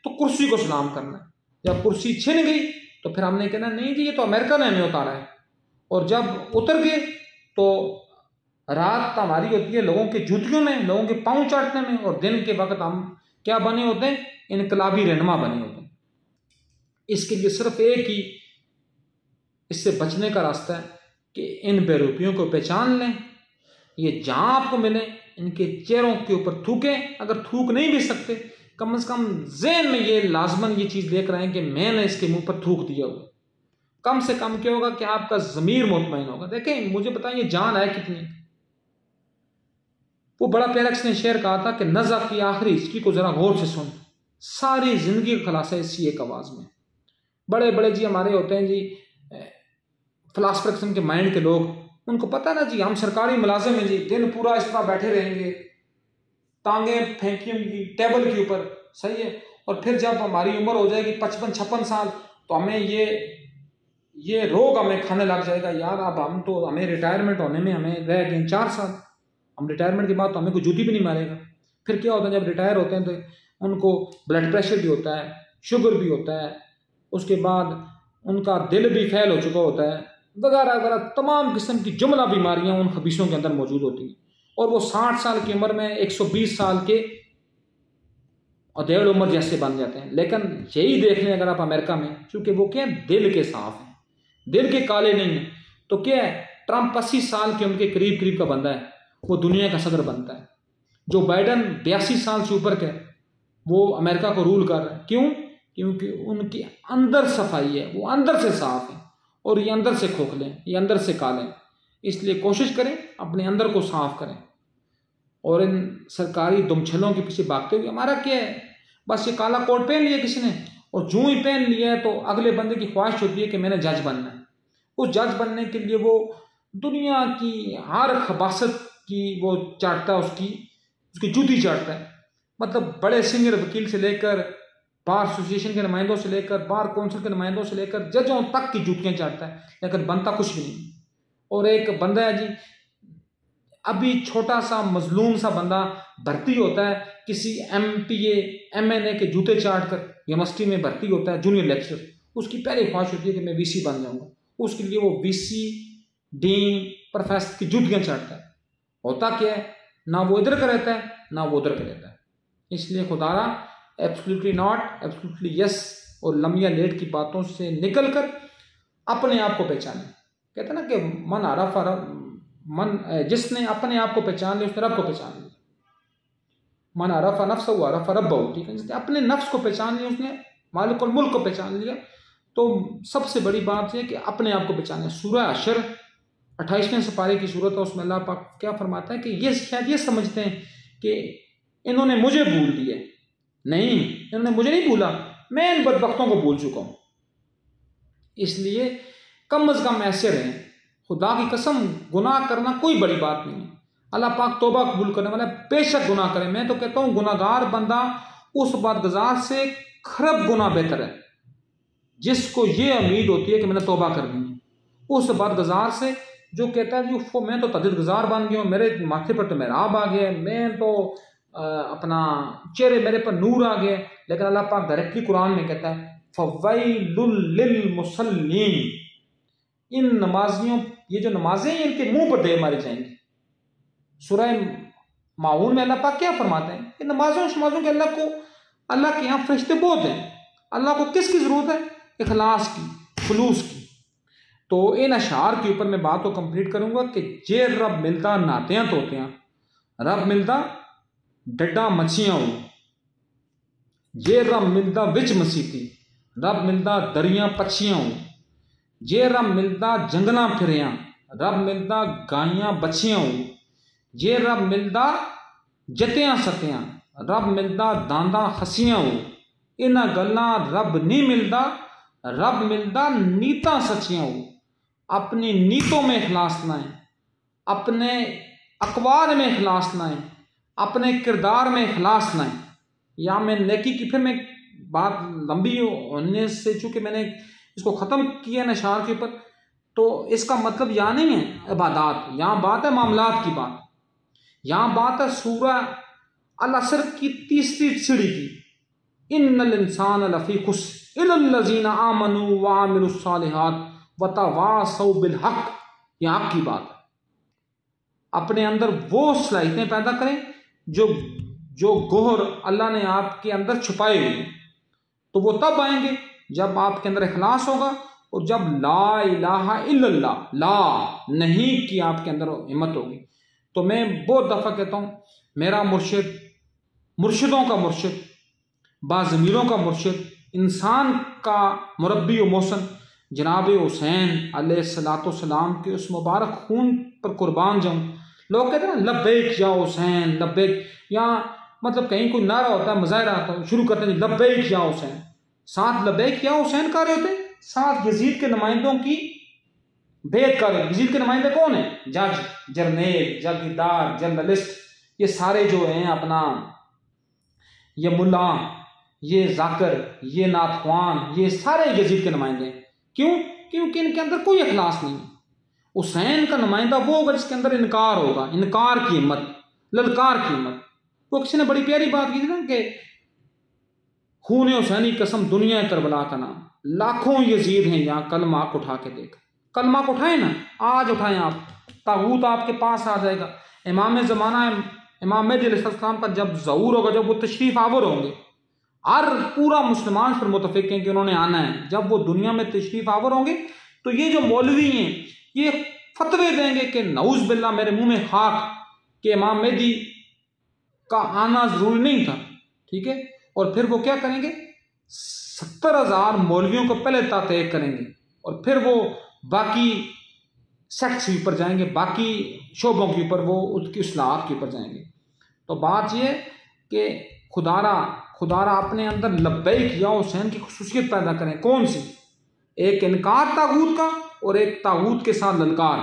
तो कुर्सी को सलाम करना है, जब कुर्सी छिन गई तो फिर हमने कहना नहीं जी ये तो अमेरिका ने हमें उतारा है, और जब उतर गए तो रात हमारी होती है लोगों के जूतियों में, लोगों के पाँव चाटने में, और दिन के वक्त हम क्या बने होते हैं, इनकलाबी रहनुमा बने होते हैं। इसके लिए सिर्फ एक ही इससे बचने का रास्ता है कि इन बेरूपियों को पहचान लें, ये जहां आपको मिले इनके चेहरों के ऊपर थूकें। अगर थूक नहीं भी सकते कम से कम ज़हन में ये लाजमन ये चीज़ लेकर आए कि मैंने इसके मुंह पर थूक दिया हुआ। कम से कम क्या होगा कि आपका ज़मीर मुतमईन होगा। देखें मुझे बताइए जान है कितनी। वो बड़ा प्यारा किसने शेर कहा था कि नज़ा की आखिरी हिस्ट्री को ज़रा गौर से सुन, सारी ज़िंदगी का खुलासा इसी एक आवाज़ में। बड़े बड़े जी हमारे होते हैं जी फिलासफर किस्म के माइंड के लोग, उनको पता ना जी हम सरकारी मुलाजिम हैं जी, दिन पूरा इस तरह बैठे रहेंगे, टांगे फेंकी होंगी टेबल के ऊपर, सही है, और फिर जब हमारी उम्र हो जाएगी 55-56 साल तो हमें ये रोग हमें खाने लग जाएगा, यार अब हम तो हमें रिटायरमेंट होने में हमें रह गए 4 साल, हम रिटायरमेंट के बाद तो हमें कोई जूती भी नहीं मारेगा। फिर क्या होता है जब रिटायर होते हैं तो उनको ब्लड प्रेशर भी होता है, शुगर भी होता है, उसके बाद उनका दिल भी फैल हो चुका होता है, वगैरह वगैरह तमाम किस्म की जुमला बीमारियां उन खबीसों के अंदर मौजूद होती हैं। और वो 60 साल की उम्र में 120 साल के अधेड़ उम्र जैसे बन जाते हैं। लेकिन यही देख लें अगर आप अमेरिका में, चूंकि वो क्या है दिल के साफ हैं, दिल के काले नहीं हैं, तो क्या है ट्रंप 80 साल की उम्र के करीब करीब का बंदा है, वो दुनिया का सदर बनता है। जो बाइडन 82 साल से ऊपर का वो अमेरिका को रूल कर रहा है। क्यों? क्योंकि उनकी अंदर सफाई है, वो अंदर से साफ है, और ये अंदर से खोखले हैं, ये अंदर से काले हैं। इसलिए कोशिश करें अपने अंदर को साफ करें, और इन सरकारी दुमछलों के पीछे भागते हुए हमारा क्या है, बस ये काला कोट पहन लिया किसी ने, और जूं ही पहन लिया है तो अगले बंदे की ख्वाहिश होती है कि मैंने जज बनना है। उस जज बनने के लिए वो दुनिया की हर खबासत की वो चाटता है, उसकी जूती चाटता है। मतलब बड़े सीनियर वकील से लेकर बार एसोसिएशन के नुमाइंदों से लेकर बार कौंसिल के नुमाइंदों से लेकर जजों तक की जूतियां चाटता है, लेकिन बनता कुछ भी नहीं। और एक बंदा है जी, अभी छोटा सा मजलूम सा बंदा भर्ती होता है किसी MPA MNA के जूते चाट कर यूनिवर्सिटी में भर्ती होता है जूनियर लेक्चर, उसकी पहली ख्वाहिश होती है कि मैं VC बन जाऊंगा। उसके लिए वो VC डीन प्रोफेसर की जूतियां चाटता है। होता क्या है, ना वो इधर का रहता है ना वो उधर का रहता है। इसलिए खुदारा एब्सोल्युटली नॉट, एब्सोल्युटली यस और लम्बिया लेट की बातों से निकल कर अपने आप को पहचाने। कहते हैं ना कि जिसने अपने आप को पहचान लिया उसने रब को पहचान लिया। मन अरफा नफ्स हुआ अरफा रब्बहू, ठीक है, जिसने अपने नफ्स को पहचान लिया उसने मालिकुल मुल्क को पहचान लिया। तो सबसे बड़ी बात यह कि अपने आप को पहचाने। सूरह हशर 28वें सिपारे की सूरत है, उसमें अल्लाह पाक क्या फरमाता है कि ये शायद ये समझते हैं कि इन्होंने मुझे भूल दिया। नहीं, इन्होंने मुझे नहीं भूला, मैं इन बदबख्तों को भूल चुका हूं। इसलिए कम अज कम ऐसे रहें। खुदा की कसम गुनाह करना कोई बड़ी बात नहीं है, अल्लाह पाक तौबा कबूल करने वाला है। बेशक गुनाह करें, मैं तो कहता हूं गुनाहगार बंदा उस बदगुजार से खरब गुनाह बेहतर है जिसको ये उम्मीद होती है कि मैंने तौबा करनी है, उस बदगुजार से जो कहता है जी मैं तो तजद गुजार बन गया हूँ, मेरे माथे पर तो मेहराब आ गया, मैं तो अपना चेहरे मेरे पर नूर आ गया। लेकिन अल्लाह पाक डायरेक्टली कुरान में कहता है फवैलुल लिल मुसल्लीन, इन नमाजियों, ये जो नमाजें हैं इनके मुंह पर दे मारी जाएंगी। सूरह माऊन में अल्लाह पाक क्या फरमाते हैं कि नमाजों शमाजों के अल्लाह के यहाँ फरिश्ते बहुत हैं। अल्लाह को किसकी ज़रूरत है? इखलास की, खुलूस की। तो इन अशार के ऊपर मैं बात को कंप्लीट करूंगा कि जे रब मिलता नातियां तोतियां, रब मिलता डड्डा मच्छियां हो, जे रब मिलता विच मसीती, रब मिलता दरियां पच्छियां हो, जे रब मिलता जंगलां फिरियां, रब मिलता गाइयां बच्छियां हो, जे रब मिलता जतियां सतियां, रब मिलता दांदा खसियां हो। इन्हां गल्लां रब नहीं मिलता, रब मिलता नीतां सच्चियां हो। अपनी नीतों में इखलास लाएं, अपने अकवाल में इखलास लाएं, अपने किरदार में इखलास लाएं। या मैं नेकी की, फिर मैं बात लंबी होने से चूंकि मैंने इसको ख़त्म किया न शार के ऊपर, तो इसका मतलब यहाँ नहीं है इबादत, यहाँ बात है मामलात की बात। यहाँ बात है सूरह अल असर की 3री सीढ़ी की, इन्नल इंसान लफी खुस्र, इल्लल्लज़ीना आमनू व आमिलुस्सालिहात व तवासौ बिल हक़। यह हक़ की बात है। अपने अंदर वो सलाहियतें पैदा करें जो जो गोहर अल्लाह ने आपके अंदर छुपाए हुए हैं। तो वो तब आएंगे जब आपके अंदर इखलास होगा और जब ला इलाहा इल्लल्लाह, ला नहीं की आपके अंदर हिम्मत होगी। तो मैं बहुत दफ़ा कहता हूँ, मेरा मुर्शिद, मुर्शिदों का मुर्शिद, बाज़मीरों का मुर्शिद, इंसान का मुरब्बी व मोहसन जनाब हुसैन अलैहिस्सलाम के उस मुबारक खून पर कुर्बान जाऊँ। लोग कहते हैं ना लब्बैक या हुसैन, लब्बैक, या मतलब कहीं कोई नारा होता है, मुजाहिरा आता है, शुरू करते हैं लब्बैक या हुसैन, साथ लब्बैक या हुसैन कर रहे होते, साथ यजीद के नुमाइंदों की बेद कर रहे। यजीद के नुमाइंदे कौन है? जज, जर्नेल, जागीरदार, जर्नलिस्ट, ये सारे जो हैं अपना, ये मुल्ला, ये जाकर, ये नाथवान, ये सारे यजीद के नुमाइंदे हैं। क्यों? क्योंकि इनके अंदर कोई इखलास नहीं है। हुसैन का नुमाइंदा वो होगा जिसके अंदर इनकार होगा, इनकार की हिम्मत, ललकार की हिम्मत। वो किसी ने बड़ी प्यारी बात की थी ना कि खून हुसैनी कसम दुनिया करबला का नाम, लाखों यजीद हैं यहाँ, कलमा को उठा के देख, कलमा को उठाए ना, आज उठाएं आप, ताबूत आपके पास आ जाएगा। इमाम ज़माना इमाम मेहदी अलैहिस्सलाम का जब ज़हूर होगा, जब वो तशरीफ़ आवर होंगे, हर पूरा मुसलमान पर मुतफिक हैं कि उन्होंने आना है। जब वो दुनिया में तशरीफ़ आवर होंगे तो ये जो मौलवी हैं ये फतवे देंगे कि नऊज़ बिल्लाह, मेरे मुंह में खाक, कि इमाम मेहदी का आना जरूरी नहीं था। ठीक है, और फिर वो क्या करेंगे, 70,000 मौलवियों को पहले तय करेंगे और फिर वो बाकी सेक्ट्स के ऊपर जाएंगे, बाकी शोबों के ऊपर वो उसकी इस्लाहात के ऊपर जाएंगे। तो बात ये कि खुदारा अपने अंदर लब्बैक या हुसैन की खुसूसियत पैदा करें। कौन सी? एक इनकार तागूत का और एक तागूत के साथ ललकार।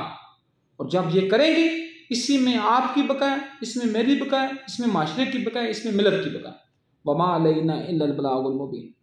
और जब ये करेंगे, इसी में आपकी बकाया, इसमें मेरी बकाया, इसमें माशरे की बकाया, इसमें मिलत की बकाया। वमा अलैना इल्लल बलागुल मुबीन।